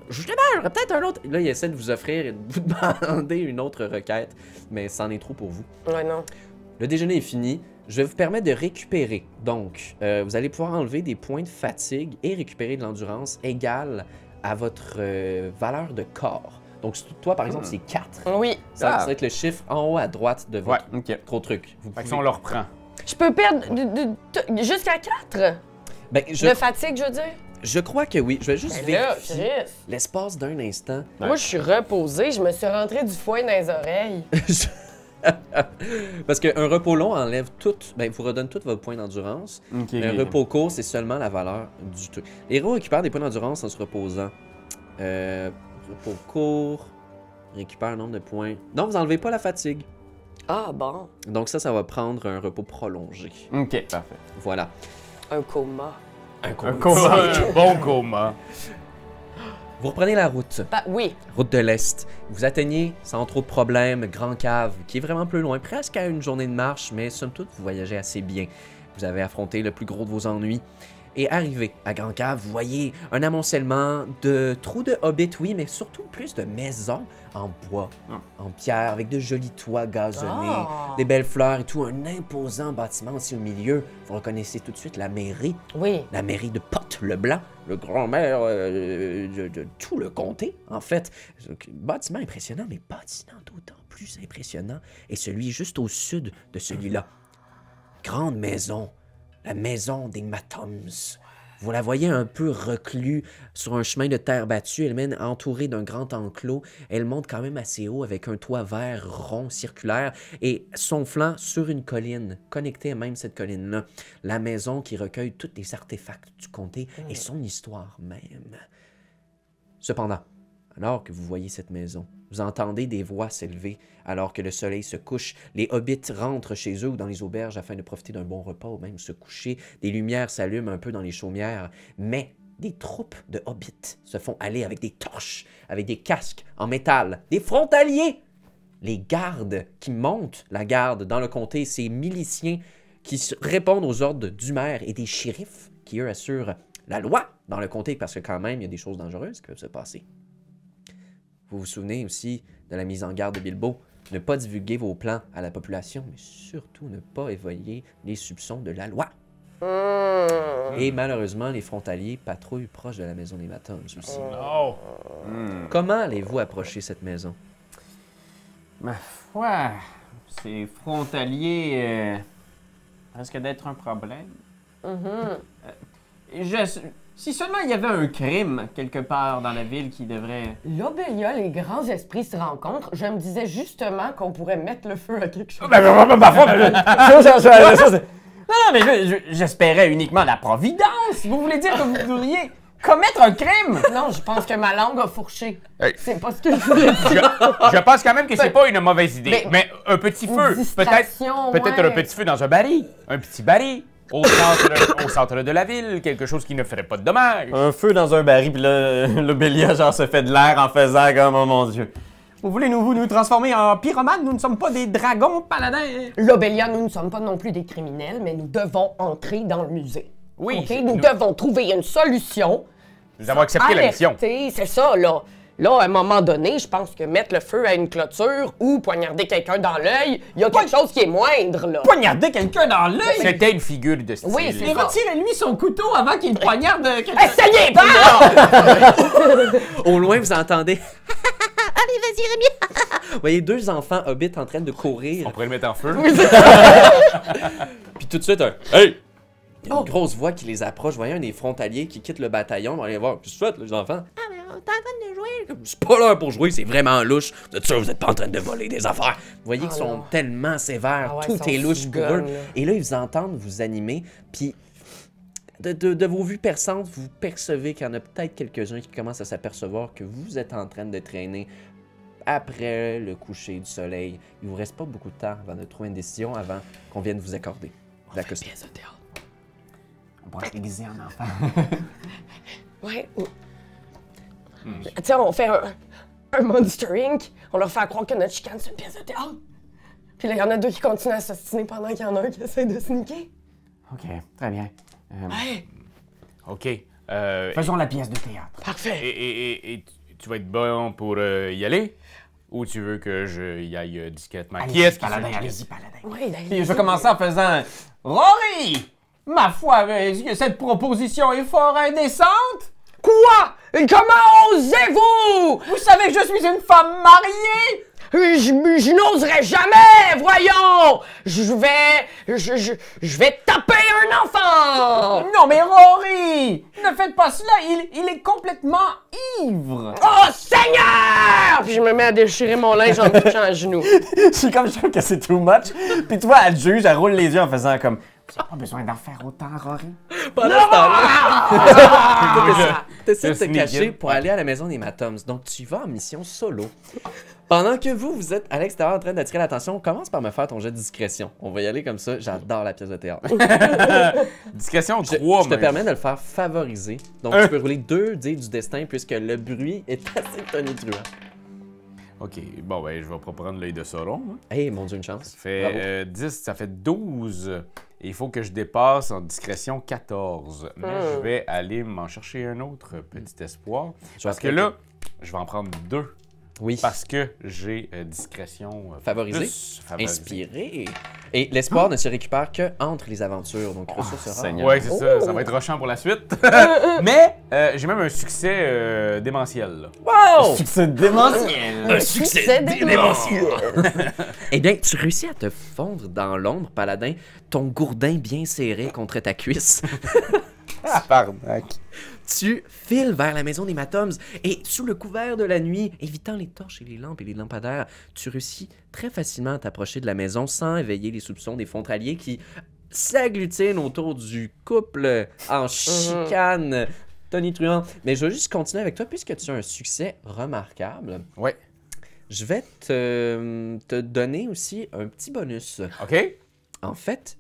Justement, j'aurais peut-être un autre. Là, il essaie de vous offrir et de vous demander une autre requête, mais c'en est trop pour vous. Ouais, non. Le déjeuner est fini. Je vais vous permettre de récupérer. Donc, vous allez pouvoir enlever des points de fatigue et récupérer de l'endurance égale à votre valeur de corps. Donc, toi, par exemple, c'est 4. Oui. Ça va être le chiffre en haut à droite de Ouais, votre OK. gros truc. Vous Fait que pouvez- si on le reprend. Je peux perdre jusqu'à 4 Ben, de fatigue, je veux dire. je crois que oui. Je vais juste Ben là, vérifier Chris. l'espace d'un instant. Moi, je suis reposée. Je me suis rentré du foin dans les oreilles. Parce qu'un repos long enlève tout, ben, vous redonne tous vos points d'endurance. OK. Un repos court, c'est seulement la valeur du truc. Les héros récupèrent des points d'endurance en se reposant. Repos court, récupère un nombre de points. Non, vous enlevez pas la fatigue. Ah, bon. Donc ça va prendre un repos prolongé. OK, parfait. Voilà. Un coma. Un bon coma. Vous reprenez la route. Ben oui. Route de l'Est. Vous atteignez sans trop de problèmes Grand Cave, qui est vraiment plus loin, presque à une journée de marche, mais somme toute, vous voyagez assez bien. Vous avez affronté le plus gros de vos ennuis. Et arrivé à Grand Cave, vous voyez un amoncellement de trous de hobbits, oui, mais surtout plus de maisons en bois, en pierre, avec de jolis toits gazonnés, Ah. des belles fleurs et tout. Un imposant bâtiment aussi au milieu. Vous reconnaissez tout de suite la mairie. Oui. La mairie de Potte-le-Blanc, le grand-maire de tout le comté, en fait. Bâtiment impressionnant, mais bâtiment d'autant plus impressionnant est celui juste au sud de celui-là. Grande maison, la maison des Mattoms. Vous la voyez un peu reclus sur un chemin de terre battue. Elle mène entourée d'un grand enclos. Elle monte quand même assez haut avec un toit vert rond, circulaire, et son flanc sur une colline, connectée à même cette colline-là. La maison qui recueille tous les artefacts du comté et son histoire même. Cependant, alors que vous voyez cette maison, vous entendez des voix s'élever alors que le soleil se couche. Les hobbits rentrent chez eux ou dans les auberges afin de profiter d'un bon repas ou même se coucher. Des lumières s'allument un peu dans les chaumières, mais des troupes de hobbits se font aller avec des torches, avec des casques en métal, des frontaliers. Les gardes qui montent la garde dans le comté, ces miliciens qui répondent aux ordres du maire et des shérifs qui, eux, assurent la loi dans le comté parce que quand même, il y a des choses dangereuses qui peuvent se passer. Vous vous souvenez aussi de la mise en garde de Bilbo. Ne pas divulguer vos plans à la population, mais surtout ne pas évoquer les soupçons de la loi. Et malheureusement, les frontaliers patrouillent proche de la maison des Mattoms aussi. Non. Comment allez-vous approcher cette maison? Ma foi, ces frontaliers risquent d'être un problème. Si seulement il y avait un crime quelque part dans la ville qui devrait... L'Obélia, les grands esprits se rencontrent. Je me disais justement qu'on pourrait mettre le feu à quelque chose. Non, mais j'espérais uniquement la providence. Vous voulez dire que vous pourriez commettre un crime? Non, je pense que ma langue a fourché. Hey. C'est pas ce que je voulais dire. Je pense quand même que c'est pas une mauvaise idée. Mais un petit une feu. distraction, Peut-être ouais. un petit feu dans un baril. Un petit baril. Au centre de la ville. Quelque chose qui ne ferait pas de dommages. Un feu dans un baril, puis là, l'Obélia, genre, se fait de l'air en faisant comme, oh mon Dieu. Vous voulez nous transformer en pyromanes? Nous ne sommes pas des dragons paladins. L'Obélia, nous ne sommes pas non plus des criminels, mais nous devons entrer dans le musée. Oui, OK? c'est- Nous devons trouver une solution. Nous avons accepté la mission. Alerter, c'est ça, là. Là, à un moment donné, je pense que mettre le feu à une clôture ou poignarder quelqu'un dans l'œil, il y a quelque chose qui est moindre, là. Poignarder quelqu'un dans l'œil. C'était une figure de style. Oui, c'est Et ça. retirez-lui son couteau avant qu'il poignarde quelqu'un. Essayez pas! Au loin, vous entendez... Allez, vas-y, Rémi! Vous voyez deux enfants hobbits en train de courir. On pourrait le mettre en feu. Puis tout de suite, hey! Il y a une grosse voix qui les approche. Vous voyez un des frontaliers qui quitte le bataillon. On va aller voir. Qu'est-ce que tu fais, les enfants? Ah, mais on est en train de jouer. C'est pas l'heure pour jouer, c'est vraiment louche. Vous êtes sûr que vous êtes pas en train de voler des affaires? Vous voyez qu'ils sont non. tellement sévères. Ah ouais, Tout ils est sont louche pour eux. soudains, là. Et là, ils vous entendent vous animer. Puis de vos vues perçantes, vous percevez qu'il y en a peut-être quelques-uns qui commencent à s'apercevoir que vous êtes en train de traîner après le coucher du soleil. Il vous reste pas beaucoup de temps avant de trouver une décision avant qu'on vienne vous accorder. D'accoster. On pourrait se déguiser en enfant. Ouais. Tiens, on fait un Monster Inc. On leur fait croire que notre chicane, c'est une pièce de théâtre. Puis là, il y en a 2 qui continuent à s'ostiner pendant qu'il y en a un qui essaie de sneaker. OK, très bien. Ouais, OK. Faisons la pièce de théâtre. parfait. Et tu vas être bon pour y aller? Ou tu veux que je y aille discrètement? Qui Allez-y, est-ce qui paladin, se- allez-y, paladin. Oui, Puis je vais commencer en faisant Rory! Ma foi, cette proposition est fort indécente! Quoi? Comment osez-vous? Vous savez que je suis une femme mariée! Je n'oserais jamais, voyons! Je vais taper un enfant! Non mais Rory! Ne faites pas cela, il est complètement ivre! Oh Seigneur! Puis je me mets à déchirer mon linge en me couchant à genoux. Je trouve que c'est too much. Puis toi, elle te juge, elle roule les yeux en faisant comme... Vous n'avez pas besoin d'en faire autant, Rory. Pendant ce temps-là, t'essaies de te sneak cacher in. pour aller à la maison des Mattoms. Donc, tu vas en mission solo. Pendant que vous êtes à l'extérieur en train d'attirer l'attention, commence par me faire ton jet de discrétion. On va y aller comme ça. J'adore la pièce de théâtre. Discrétion Je 3, te permets de le faire favoriser. Donc, tu peux rouler 2 dés du destin puisque le bruit est assez tonitruant. OK, bon, ben, je vais pas prendre l'œil de Sauron. Hein. Hey, mon Dieu, une chance. Ça Bravo. fait 10, ça fait 12. Et il faut que je dépasse en discrétion 14. Mais je vais aller m'en chercher un autre petit espoir. Parce que là, je vais en prendre 2. Oui. Parce que j'ai discrétion Favorisé. plus favorisé. Inspiré. Et l'espoir ne se récupère que entre les aventures. Donc, ressources rares. Seigneur. Ouais, c'est ça. Ça va être rushant pour la suite. Mais j'ai même un succès démentiel. Là. Wow! C'est démentiel. Un succès démentiel! Eh bien, tu réussis à te fondre dans l'ombre, paladin, ton gourdin bien serré contre ta cuisse. Tabarnak. Tu files vers la maison des Mattoms et sous le couvert de la nuit, évitant les torches et les lampes et les lampadaires, tu réussis très facilement à t'approcher de la maison sans éveiller les soupçons des fontraliers qui s'agglutinent autour du couple en chicane tonitruant. Mais je vais juste continuer avec toi puisque tu as un succès remarquable. Ouais. Je vais te donner aussi un petit bonus. OK? En fait,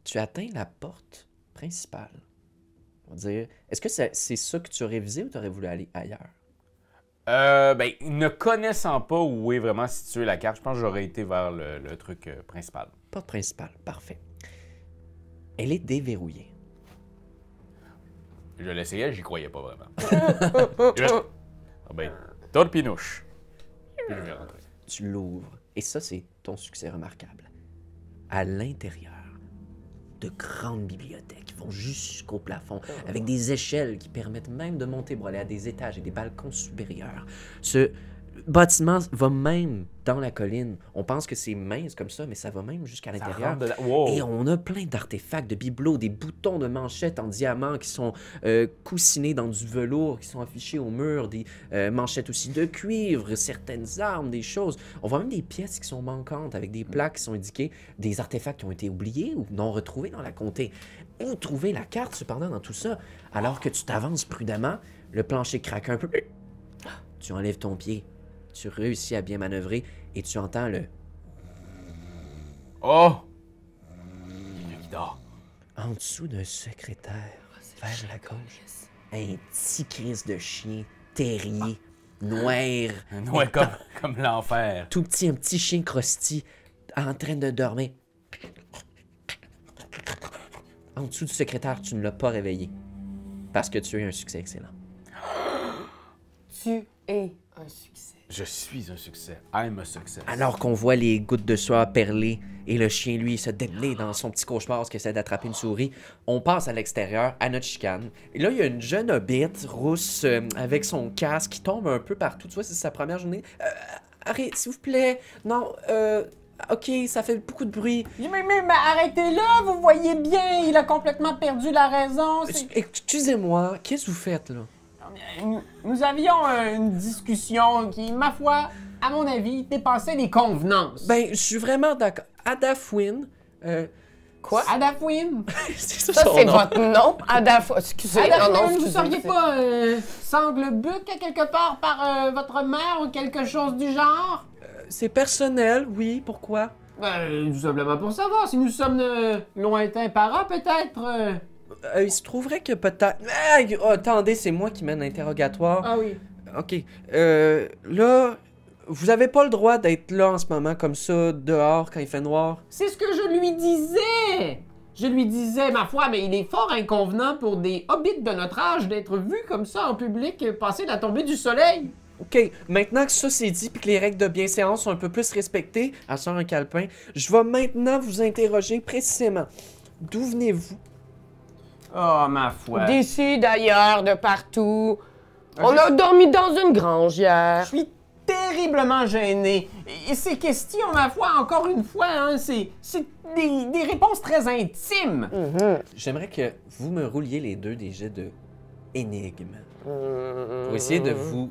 tu atteins la porte principale. On va dire, est-ce que c'est ça que tu aurais visé ou tu aurais voulu aller ailleurs? Ben, ne connaissant pas où est vraiment située la carte, je pense que j'aurais été vers le truc principal. Porte principale, parfait. Elle est déverrouillée. Je l'essayais, j'y croyais pas vraiment. Ah ben, torpinouche. Puis je vais rentrer. Tu l'ouvres et ça, c'est ton succès remarquable. À l'intérieur, de grandes bibliothèques qui vont jusqu'au plafond, avec des échelles qui permettent même de monter pour aller à des étages et des balcons supérieurs. Ce bâtiment va même dans la colline. On pense que c'est mince comme ça, mais ça va même jusqu'à l'intérieur. rentre dedans. Wow. Et on a plein d'artefacts, de bibelots, des boutons de manchettes en diamant qui sont coussinés dans du velours, qui sont affichés au mur, des manchettes aussi de cuivre, certaines armes, des choses. On voit même des pièces qui sont manquantes avec des plaques qui sont indiquées, des artefacts qui ont été oubliés ou non retrouvés dans la comté. Où trouver la carte, cependant, dans tout ça? Alors que tu t'avances prudemment, le plancher craque un peu. Tu enlèves ton pied, tu réussis à bien manœuvrer et tu entends le... Oh! Quelqu'un qui dort. En dessous d'un secrétaire, vers la gauche, un petit crise de chien terrier, noir, Ouais, comme l'enfer. tout petit, un petit chien crosti, en train de dormir. En dessous du secrétaire, tu ne l'as pas réveillé. Parce que tu as eu un succès excellent. Tu es un succès. Je suis un succès. I'm a success. Alors qu'on voit les gouttes de sueur perler et le chien, lui, se démener dans son petit cauchemar parce qu'il essaie d'attraper une souris, on passe à l'extérieur, à notre chicane. Et là, il y a une jeune hobbit rousse avec son casque qui tombe un peu partout. Tu vois, c'est sa première journée. Arrête, s'il vous plaît. Non, OK, ça fait beaucoup de bruit. Mais arrêtez-le, vous voyez bien, il a complètement perdu la raison. Excusez-moi, qu'est-ce que vous faites, là? Nous avions une discussion qui, ma foi, à mon avis, dépassait les convenances. Ben, je suis vraiment d'accord. Adafwin. Quoi? Adafwin? C'est ça, Ça, son c'est nom. votre nom? Adaf... Excusez. Adafwin, vous excusez, seriez c'est- pas Sanglebuc à quelque part par votre mère ou quelque chose du genre? C'est personnel, oui, pourquoi? Tout simplement pour savoir si nous sommes lointains parents, peut-être. Il se trouverait que peut-être... Ah, attendez, c'est moi qui mène l'interrogatoire. Ah oui. OK. Là, vous avez pas le droit d'être là en ce moment, comme ça, dehors, quand il fait noir. C'est ce que je lui disais! Je lui disais, ma foi, mais il est fort inconvenant pour des hobbits de notre âge d'être vus comme ça en public passer la tombée du soleil. OK, maintenant que ça c'est dit puis que les règles de bienséance sont un peu plus respectées, à sort un calepin, je vais maintenant vous interroger précisément. D'où venez-vous? Oh, ma foi. D'ici, d'ailleurs, de partout. On a dormi dans une grange Je hier. suis terriblement gêné. Et ces questions, ma foi, encore une fois, hein, c'est des réponses très intimes. J'aimerais que vous me rouliez les deux des jets de énigmes. Pour essayer de vous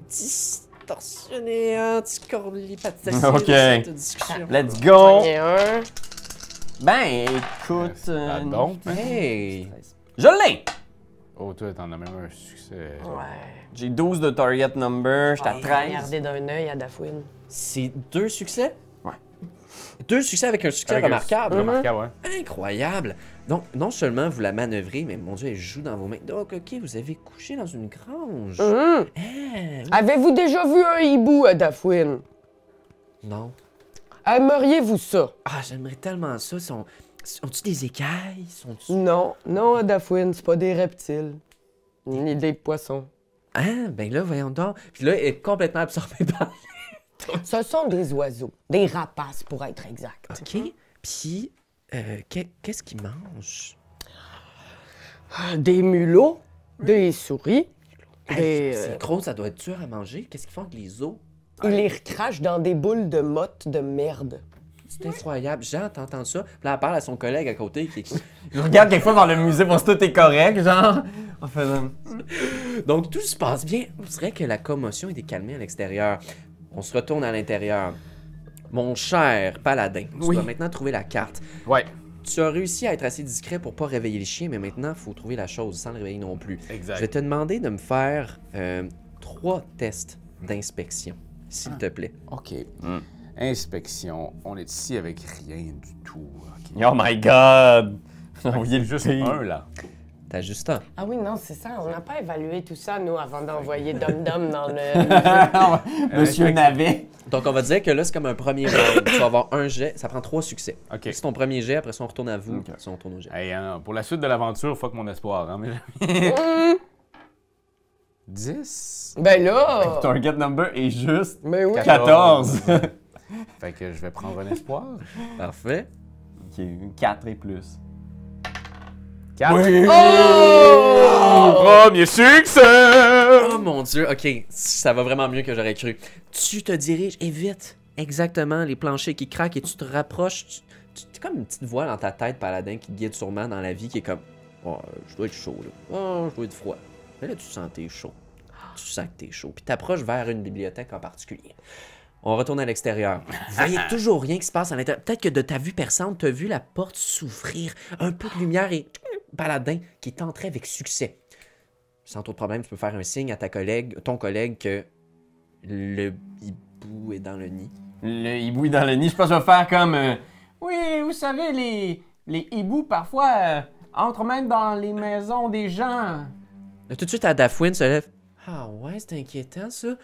distorsionner, anticorlipaticier Ok. cette discussion. Let's go! Et un. Ben, écoute... Ah, donc, Hey! Je l'ai! oh, toi, t'en as même un succès. Ouais. J'ai 12 de target number, j'étais à 13. Regardez d'un œil à Dafwin. C'est 2 succès? Ouais. 2 succès avec un succès Avec un remarquable. Remarquable, ouais. Incroyable! Donc, non seulement vous la manœuvrez, mais mon Dieu, elle joue dans vos mains. Donc, OK, vous avez couché dans une grange. Ah, oui. Avez-vous déjà vu un hibou à Dafwin? Non. Aimeriez-vous ça? Ah, j'aimerais tellement ça. Sont-ils des écailles? Sont-ils... Non, non, à Dafwin, c'est pas des reptiles. Ni des poissons. Ah, ben là, voyons donc. Puis là, elle est complètement absorbée par... Ce sont des oiseaux. Des rapaces, pour être exact. OK. Puis, qu'est-ce qu'ils mangent? Des mulots, des souris. Hey, c'est gros, ça doit être dur à manger. Qu'est-ce qu'ils font avec les os? Ils les recrachent dans des boules de motte de merde. C'est incroyable. Jean, t'entends ça? Puis là, elle parle à son collègue à côté qui... Je regarde quelquefois dans le musée pour si tout est correct, genre. En faisant. Donc, tout se passe bien. On dirait que la commotion est décalmée à l'extérieur. On se retourne à l'intérieur. Mon cher paladin, tu Oui. dois maintenant trouver la carte. Ouais, Tu as réussi à être assez discret pour pas réveiller le chien, mais maintenant, il faut trouver la chose sans le réveiller non plus. exact. Je vais te demander de me faire 3 tests d'inspection, s'il te plaît. OK. Inspection. On est ici avec rien du tout. OK. Oh my god! J'ai Il y envoyé a le juste pire. un, là. T'as juste un. Ah oui, non, c'est ça. On n'a pas évalué tout ça, nous, avant d'envoyer Dom Dom dans le... Monsieur Navet. Donc, on va dire que là, c'est comme un premier round. Tu vas avoir un jet, ça prend 3 succès. OK. C'est ton premier jet, après ça, on retourne à vous, Ok. après ça, on retourne au jet. Hey, pour la suite de l'aventure, fuck mon espoir. Hein, mais... 10. Ben là... Target number est juste Mais oui. 14. Fait que je vais prendre un espoir. Parfait. Ok, 4 et plus. 4. Oh! Premier succès! Oh mon Dieu, ok, ça va vraiment mieux que j'aurais cru. Tu te diriges et vite, exactement, les planchers qui craquent et tu te rapproches. T'es comme une petite voix dans ta tête, paladin, qui te guide sûrement dans la vie, qui est comme oh, je dois être chaud là. Oh, je dois être froid. Mais là, tu sens que t'es chaud. Tu sens que t'es chaud. Puis t'approches vers une bibliothèque en particulier. On retourne à l'extérieur. Vous voyez toujours rien qui se passe à l'intérieur. Peut-être que de ta vue perçante, t'as vu la porte s'ouvrir. Un peu de lumière et paladin qui est entré avec succès. Sans trop de problème, tu peux faire un signe à ton collègue que le hibou est dans le nid. Le hibou est dans le nid. Je pense que je vais faire comme... oui, vous savez, les hiboux, parfois, entrent même dans les maisons des gens. Là, tout de suite, à Dafwin se lève. Ah ouais, c'est inquiétant, ça.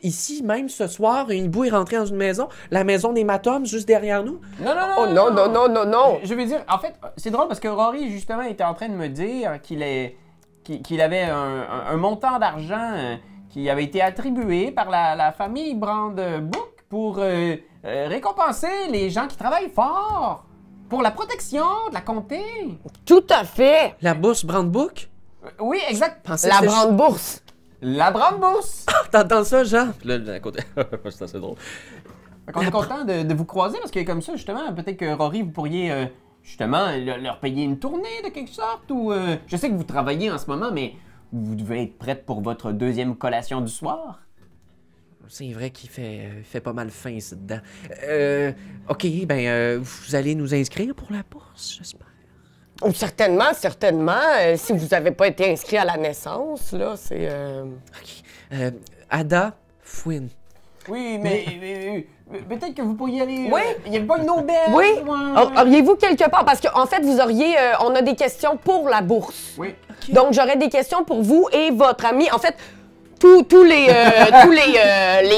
Ici, même ce soir, un hibou est rentré dans une maison. La maison des Matoms, juste derrière nous. Non, non, non. Oh non, non, non, non, non! Je veux dire, en fait, c'est drôle parce que Rory, justement, était en train de me dire qu'il avait un montant d'argent qui avait été attribué par la famille Brandebook pour récompenser les gens qui travaillent fort pour la protection de la comté. Tout à fait! La bourse Brandebook. Oui, exact. Pensais La que c'était- Brandebourse! La Brandebourse. T'entends ça, Jean? Là, à côté. C'est assez drôle. On est content de vous croiser parce que comme ça, justement, peut-être que Rory, vous pourriez justement leur payer une tournée de quelque sorte ou... je sais que vous travaillez en ce moment, mais vous devez être prête pour votre deuxième collation du soir. C'est vrai qu'il fait pas mal faim ici dedans. Ok, ben, vous allez nous inscrire pour la bourse, j'espère. Oh, certainement, certainement. Si vous n'avez pas été inscrit à la naissance, là, c'est... Ok. Ada Fouine. Oui, mais peut-être que vous pourriez aller... Oui. Il n'y avait pas une auberge? Oui? ou un- Auriez-vous quelque part? Parce qu'en fait, vous auriez... on a des questions pour la bourse. Oui. Donc, j'aurais des questions pour vous et votre ami. En fait, tous les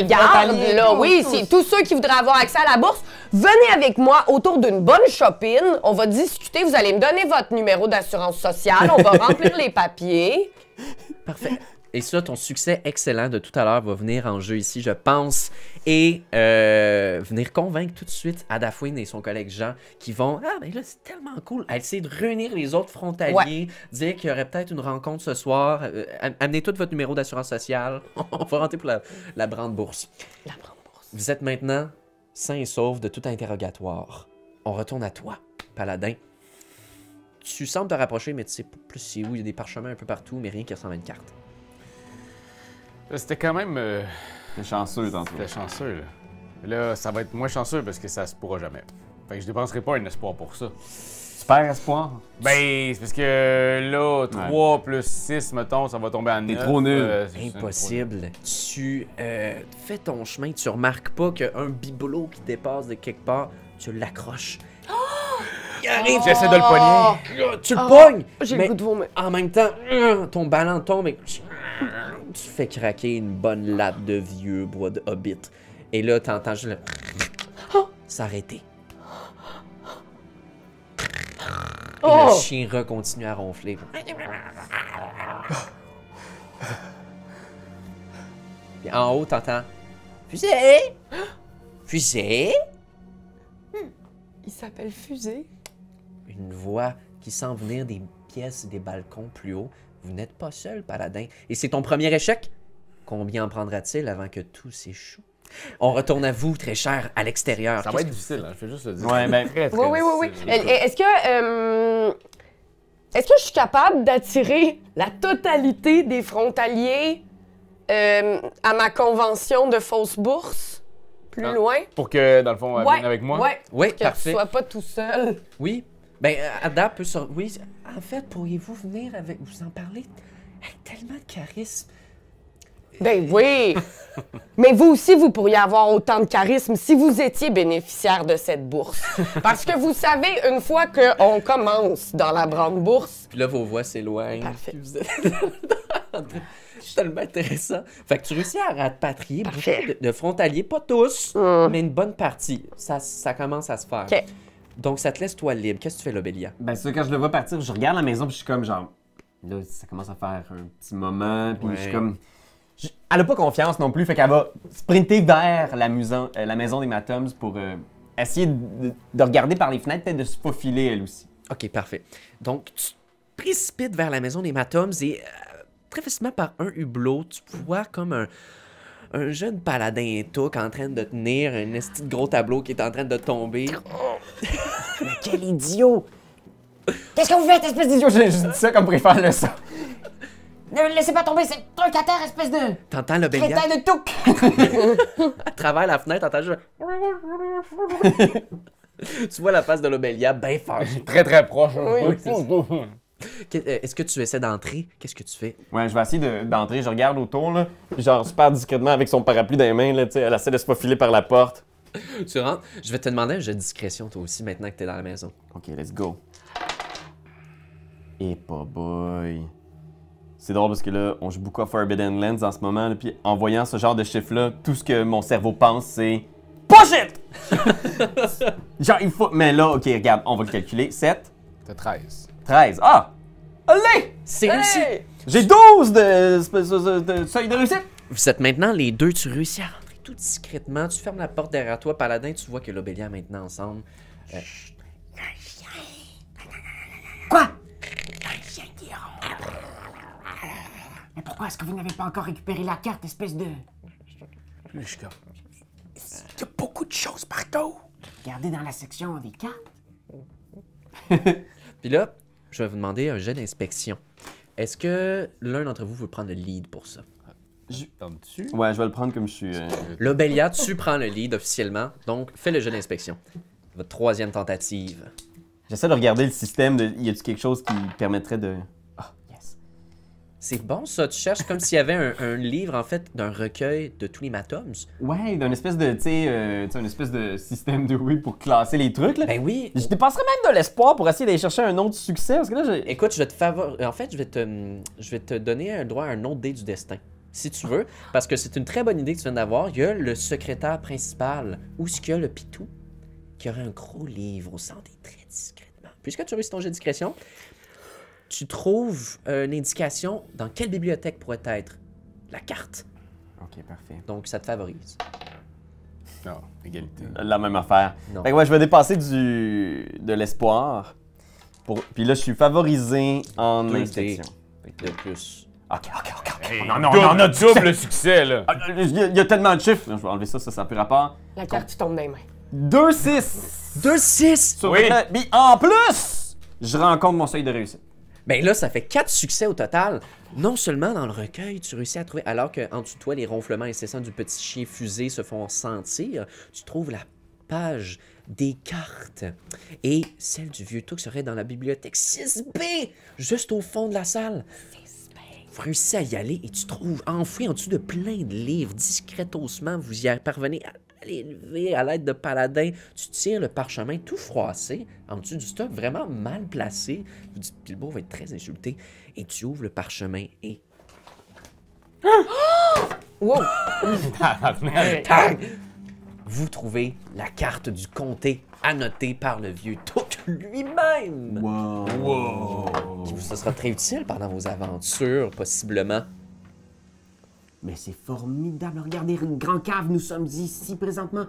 gardes, frontaliers, là, tous, oui, tous. c'est tous ceux qui voudraient avoir accès à la bourse, venez avec moi autour d'une bonne shopping. On va discuter, vous allez me donner votre numéro d'assurance sociale, on va remplir les papiers. Parfait. Et ça, ton succès excellent de tout à l'heure va venir en jeu ici, je pense, et venir convaincre tout de suite Adafwin et son collègue Jean qui vont, ah ben là, c'est tellement cool, à essayer de réunir les autres frontaliers, dire qu'il y aurait peut-être une rencontre ce soir, amenez tout votre numéro d'assurance sociale, on va rentrer pour la brande-bourse. La brande-bourse. Vous êtes maintenant sains et saufs de tout interrogatoire. On retourne à toi, Paladin. Tu sembles te rapprocher, mais tu sais pas plus c'est où, il y a des parchemins un peu partout, mais rien qui ressemble à une carte. C'était quand même... T'es chanceux, tantôt. C'était chanceux, là. Là, ça va être moins chanceux parce que ça se pourra jamais. Fait que je dépenserai pas un espoir pour ça. Super espoir. Ben, c'est parce que là, 3 plus 6, mettons, ça va tomber à 9. T'es trop nul. Impossible. Tu fais ton chemin, tu remarques pas qu'un bibelot qui dépasse de quelque part, tu l'accroches. Il arrive, J'essaie de le pogner. tu le pognes! J'ai mais le goût de vomir. en même temps, ton ballon tombe et tu fais craquer une bonne latte de vieux bois de hobbit. Et là, t'entends juste le s'arrêter. Et Oh! le chien continue à ronfler. Puis en haut, t'entends Fusée! Fusée! Il s'appelle Fusée. Une voix qui sent venir des pièces et des balcons plus haut. Vous n'êtes pas seul, Paladin. Et c'est ton premier échec? Combien en prendra-t-il avant que tout s'échoue? On retourne à vous, très cher, à l'extérieur. Ça va être difficile, hein, je fais juste le dire. Ouais, ben, Très, très Oui. difficile. Est-ce que je suis capable d'attirer la totalité des frontaliers à ma convention de fausse bourse? Plus Ah. loin? Pour que, dans le fond, elle vienne avec moi? Ouais, Oui, que tu parfait. sois pas tout seul. Oui. Ben, Ada peut sur... Oui, en fait, pourriez-vous venir avec... Vous en parler avec tellement de charisme. Ben oui! Mais vous aussi, vous pourriez avoir autant de charisme si vous étiez bénéficiaire de cette bourse. Parce que vous savez, une fois qu'on commence dans la grande bourse, Puis là, vos voix s'éloignent. Parfait. Puis vous êtes... C'est tellement intéressant. Fait que tu réussis à rapatrier beaucoup de frontaliers, pas tous, mais une bonne partie. Ça commence à se faire. OK. Donc, ça te laisse toi libre. Qu'est-ce que tu fais là, Bélia? Ben, ça, quand je le vois partir, je regarde la maison, puis je suis comme genre. Là, ça commence à faire un petit moment, puis je suis Ouais. comme. Elle a pas confiance non plus, fait qu'elle va sprinter vers la maison des Matums pour essayer de regarder par les fenêtres, peut-être de se faufiler elle aussi. OK, parfait. Donc, tu te précipites vers la maison des Matums et très facilement par un hublot, tu vois comme un jeune paladin touc en train de tenir un esti de gros tableau qui est en train de tomber. Quel idiot! Qu'est-ce que vous faites, espèce d'idiot? J'ai juste dit ça comme préfère le son. Ne me laissez pas tomber, c'est truc à terre, espèce de T'entends le Bélia crétin de touc! à travers la fenêtre, t'entends juste... Tu vois la face de l'Obélia bien fâchée. Très, très proche. Est-ce que tu essaies d'entrer? Qu'est-ce que tu fais? Ouais, je vais essayer d'entrer, je regarde autour, là, puis genre super discrètement avec son parapluie dans les mains, là, tu sais, elle essaie de se faufiler par la porte. Tu rentres. Je vais te demander un jeu de discrétion, toi aussi, maintenant que t'es dans la maison. Ok, let's go. Et pas boy. C'est drôle parce que là, on joue beaucoup à Forbidden Lands en ce moment, là, puis en voyant ce genre de chiffre-là, tout ce que mon cerveau pense, c'est push it! Genre, il faut. Mais là, ok, regarde, on va le calculer. 7, T'as 13. 13. Ah! Allez! C'est réussi! J'ai 12 de seuil de réussite! Vous êtes maintenant les deux, tu réussis à rentrer tout discrètement, tu fermes la porte derrière toi, Paladin, tu vois que l'Obélia est maintenant ensemble. Quoi? Mais pourquoi est-ce que vous n'avez pas encore récupéré la carte, espèce de... Puis je suis comme... Il y a beaucoup de choses partout! Regardez dans la section des cartes. Puis là, je vais vous demander un jet d'inspection. Est-ce que l'un d'entre vous veut prendre le lead pour ça? T'en dessus? Ouais, je vais le prendre comme je suis. L'Obélia, tu prends le lead officiellement, donc fais le jet d'inspection. Votre troisième tentative. J'essaie de regarder le système. Y a-t-il quelque chose qui permettrait de. Ah, yes. C'est bon ça, tu cherches comme s'il y avait un livre en fait d'un recueil de tous les Matums. Ouais, d'une espèce de, tu sais, une espèce de système de oui pour classer les trucs, là. Ben oui. Je dépenserais même de l'espoir pour essayer d'aller chercher un autre succès, parce que là, j'ai... Écoute, je vais te en fait, je vais te donner un droit à un autre dé du destin. si tu veux, parce que c'est une très bonne idée que tu viens d'avoir. Il y a le secrétaire principal, où est-ce qu'il y a le pitou, qui aurait un gros livre au centre et très discrètement. Puisque tu as réussi ton jet de discrétion, tu trouves une indication dans quelle bibliothèque pourrait être la carte. Ok, parfait. Donc, ça te favorise. Non, égalité. La même affaire. Non. Fait que ouais, je vais dépasser de l'espoir. Puis là, je suis favorisé en Deux inspection. De plus. Ok. Hey, Non, on en a double succès, là. Il y a tellement de chiffres. Non, je vais enlever ça, ça n'a plus rapport. La carte, tu tombes dans les mains. 2-6. 2-6! Sur Oui. Puis en plus, je rencontre mon seuil de réussite. Ben là, ça fait 4 succès au total. Non seulement dans le recueil, tu réussis à trouver, alors qu'en dessous de toi, les ronflements incessants du petit chien fusé se font sentir, tu trouves la page des cartes. Et celle du vieux Toux serait dans la bibliothèque 6B, juste au fond de la salle. 6B. Vous réussissez à y aller et tu trouves enfoui en dessous de plein de livres, discretosement, vous y parvenez à l'élever à l'aide de paladins. Tu tires le parchemin tout froissé en dessous du stock, vraiment mal placé. Vous dites, Bilbo va être très insulté. Et tu ouvres le parchemin et... Wow! Tag! Vous trouvez la carte du comté annotée par le vieux Touk lui-même. Qui vous sera très utile pendant vos aventures, possiblement. Mais c'est formidable. Regardez, Grand Cave, nous sommes ici présentement.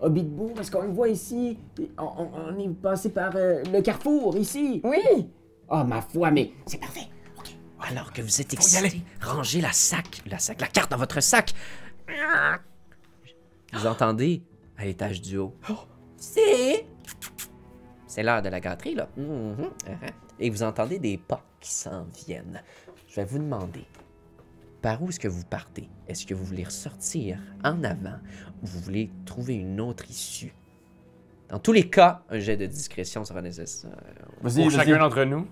Hobbitbourg, parce qu'on le voit ici. On est passé par le carrefour, ici. Oui! Oh, ma foi, mais c'est parfait. Alors que vous êtes excité, rangez la carte dans votre sac. Vous entendez à l'étage du haut. C'est l'heure de la gâterie, là. Et vous entendez des pas qui s'en viennent. Je vais vous demander, par où est-ce que vous partez? Est-ce que vous voulez ressortir en avant ou vous voulez trouver une autre issue? Dans tous les cas, un jet de discrétion sera nécessaire. Vas-y, Pour vas-y. chacun d'entre nous.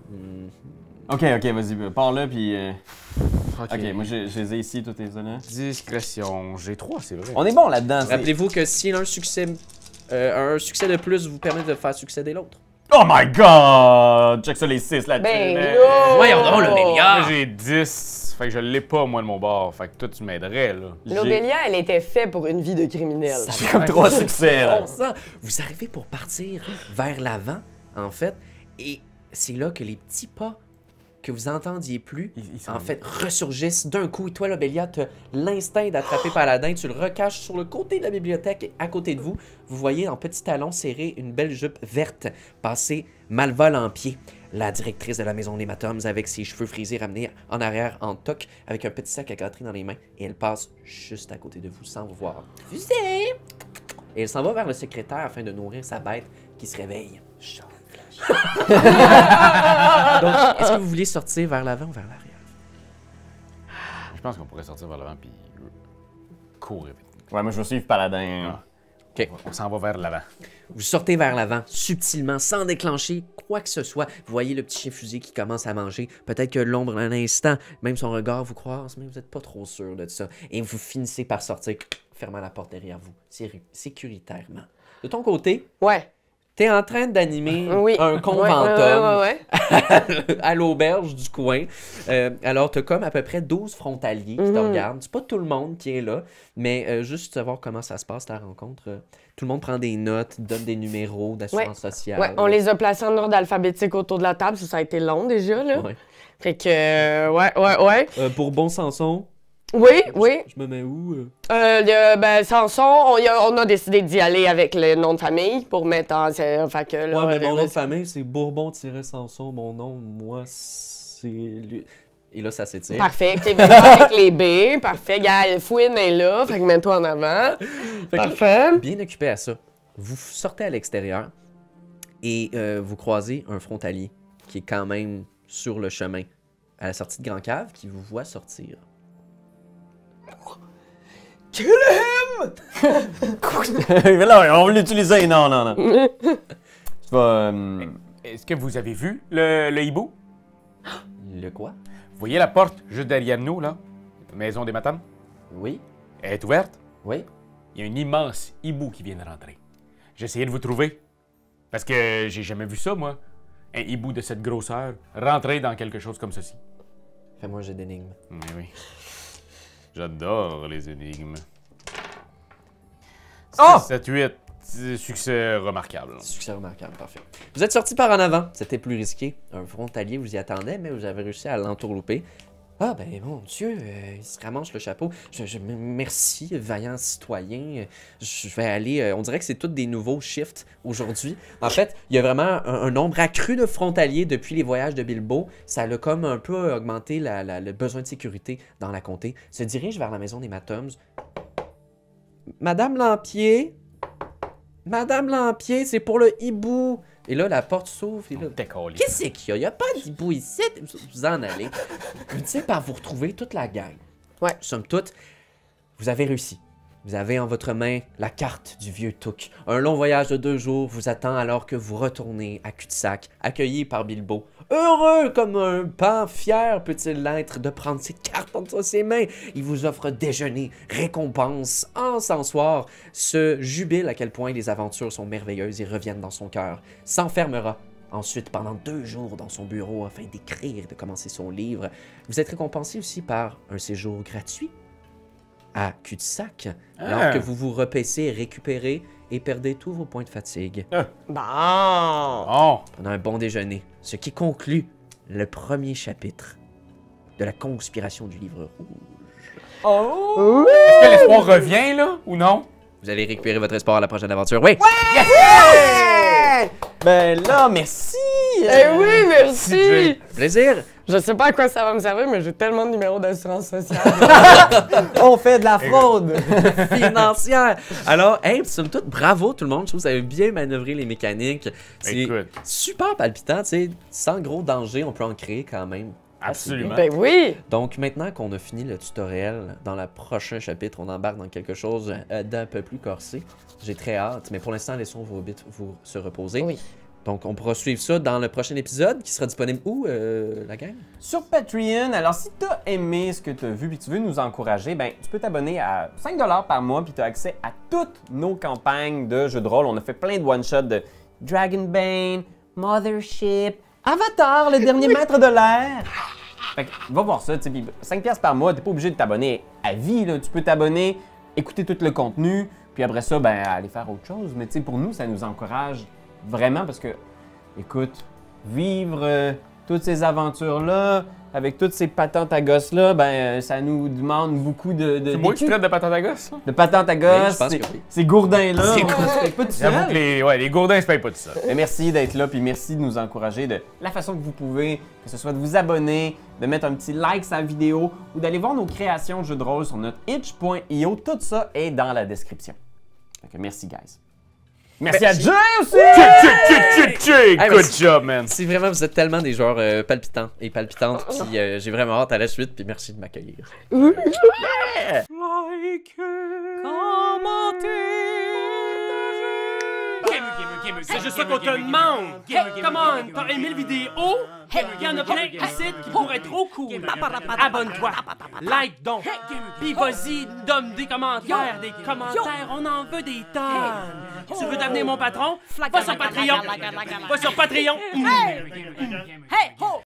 Ok, vas-y, pars là, puis... Ok. Ok, moi, je les ai ici, tous tes là. Discrétion. J'ai 3, c'est vrai. On est bon là-dedans. Rappelez-vous que si un succès de plus vous permet de faire succéder l'autre. Oh my god! Check ça, les 6 là-dessus. Ben man. là! Voyons donc, Lobelia! Moi, j'ai 10. Fait que je l'ai pas, moi, de mon bord. Fait que toi, tu m'aiderais, là. L'Obélia, elle était faite pour une vie de criminel. J'ai comme 3 succès, là. Bon sang, vous arrivez pour partir vers l'avant, en fait, et c'est là que les petits pas que vous entendiez plus, Ils sont en fait, ressurgissent d'un coup. Et toi, Lobelia, tu as l'instinct d'attraper Paladin, tu le recaches sur le côté de la bibliothèque, et à côté de vous, vous voyez en petits talons serrés une belle jupe verte passer malvol en pied. La directrice de la maison des Matoms, avec ses cheveux frisés ramenés en arrière en toque, avec un petit sac à gâterie dans les mains, et elle passe juste à côté de vous sans vous voir. Fusée! Et elle s'en va vers le secrétaire afin de nourrir sa bête qui se réveille. Donc, est-ce que vous voulez sortir vers l'avant ou vers l'arrière? Je pense qu'on pourrait sortir vers l'avant puis courir vite. Ouais, moi, je vais suivre Paladin. OK. On s'en va vers l'avant. Vous sortez vers l'avant, subtilement, sans déclencher quoi que ce soit. Vous voyez le petit chien fusé qui commence à manger. Peut-être que l'ombre, un instant, même son regard vous croise, mais vous n'êtes pas trop sûr de ça. Et vous finissez par sortir, fermant la porte derrière vous, sécuritairement. De ton côté, Ouais. t'es en train d'animer Oui. un conventum Ouais. à l'auberge du coin. Alors, t'as comme à peu près 12 frontaliers qui te regardent. C'est pas tout le monde qui est là, mais juste savoir comment ça se passe, ta rencontre. Tout le monde prend des notes, donne des numéros d'assurance sociale. Ouais, on les a placés en ordre alphabétique autour de la table. Ça a été long déjà, là. Ouais. Fait que, ouais. Pour bon Samson, Oui. je me mets où? Samson, on a décidé d'y aller avec le nom de famille pour mettre en... Fait que, là, Ouais, mais mon nom de famille, c'est Bourbon-Samson. Mon nom, moi, c'est lui. Et là, ça s'étire. Parfait. T'es venu avec les B. Parfait. Gars, Fouine est là. Fait que mets-toi en avant. Fait que Parfait. bien occupé à ça. Vous sortez à l'extérieur et vous croisez un frontalier qui est quand même sur le chemin à la sortie de Grand Cave qui vous voit sortir. Mais là, on va l'utiliser. Non. Tu vas... Est-ce que vous avez vu le hibou? Le quoi? Vous voyez la porte juste derrière nous, là? Maison des Matames? Oui? Elle est ouverte? Oui? Il y a un immense hibou qui vient de rentrer. J'ai essayé de vous trouver. Parce que j'ai jamais vu ça, moi. Un hibou de cette grosseur rentrer dans quelque chose comme ceci. Fais-moi un jet d'énigme. Mais oui. J'adore les énigmes. Oh! 7-8, succès remarquable. Succès remarquable, parfait. Vous êtes sorti par en avant, c'était plus risqué. Un frontalier vous y attendait, mais vous avez réussi à l'entourlouper. Ah ben mon Dieu, il se ramasse le chapeau. Merci, vaillant citoyen. Je vais aller... on dirait que c'est tous des nouveaux shifts aujourd'hui. En fait, il y a vraiment un nombre accru de frontaliers depuis les voyages de Bilbo. Ça a comme un peu augmenté le besoin de sécurité dans la comté. Se dirige vers la maison des Mattoms. Madame Lampier? Madame Lampier, c'est pour le hibou. Et là, la porte s'ouvre. Et là, Décollé. qu'est-ce qu'il y a? Il n'y a pas d'hibou ici. Vous en allez. Vous finissez par vous retrouver toute la gang. Ouais. Somme toute, vous avez réussi. Vous avez en votre main la carte du vieux Touk. Un long voyage de 2 jours vous attend alors que vous retournez à Cul-de-sac, accueilli par Bilbo. Heureux comme un pan, fier peut-il l'être de prendre cette carte entre ses mains. Il vous offre déjeuner, récompense, encensoir, se jubile à quel point les aventures sont merveilleuses et reviennent dans son cœur. S'enfermera ensuite pendant 2 jours dans son bureau afin d'écrire et de commencer son livre. Vous êtes récompensé aussi par un séjour gratuit à Cul-de-sac, alors que vous vous repaissez, récupérez et perdez tous vos points de fatigue Bon. Oh! pendant un bon déjeuner, ce qui conclut le premier chapitre de la conspiration du livre rouge. Oh! Est-ce que l'espoir revient, là, ou non? Vous allez récupérer votre espoir à la prochaine aventure, oui! Ben là, merci! Eh oui, merci! Plaisir! Je sais pas à quoi ça va me servir, mais j'ai tellement de numéros d'assurance sociale. On fait de la fraude! Financière! Alors, hey, somme toute, bravo tout le monde, je trouve que vous avez bien manœuvré les mécaniques. C'est Écoute. super palpitant, tu sais, sans gros danger, on peut en créer quand même. Absolument. Ben oui! Donc maintenant qu'on a fini le tutoriel, dans le prochain chapitre, on embarque dans quelque chose d'un peu plus corsé. J'ai très hâte, mais pour l'instant, laissons vos hobbits vous se reposer. Oui. Donc on pourra suivre ça dans le prochain épisode qui sera disponible où, la gang? Sur Patreon, alors si t'as aimé ce que t'as vu et tu veux nous encourager, ben tu peux t'abonner à 5$ par mois puis t'as accès à toutes nos campagnes de jeux de rôle. On a fait plein de one-shots de Dragonbane, Mothership, Avatar, le dernier maître de l'air. Fait que va voir ça, tu sais, puis 5$ par mois, t'es pas obligé de t'abonner à vie, là. Tu peux t'abonner, écouter tout le contenu, puis après ça, ben aller faire autre chose. Mais tu sais, pour nous, ça nous encourage vraiment parce que, écoute, vivre toutes ces aventures-là, avec toutes ces patentes à gosses-là, ben ça nous demande beaucoup de C'est moi qui traite de patente à gosse, ça? de patentes à Oui, gosses, je pense que oui. ces gourdins-là, on se fait pas tout J'avoue seul. que les gourdins se payent pas tout ça. Mais merci d'être là, puis merci de nous encourager de la façon que vous pouvez, que ce soit de vous abonner, de mettre un petit like sur la vidéo ou d'aller voir nos créations de jeux de rôle sur notre itch.io. Tout ça est dans la description. Fait que merci, guys. Merci à Jay aussi! Hey, Good merci. job, man! Si vraiment vous êtes tellement des joueurs palpitants et palpitantes, puis j'ai vraiment hâte à la suite, puis merci de m'accueillir. C'est juste ça qu'on te demande! Hey, come on! T'as aimé le vidéo? Hey, y'en a plein ici qui pourraient être trop cool! Abonne-toi! Like donc! Pis vas-y, donne des commentaires! Des commentaires, on en veut des tonnes! Tu veux devenir mon patron? Va sur Patreon! Va sur Patreon! Hey, ho,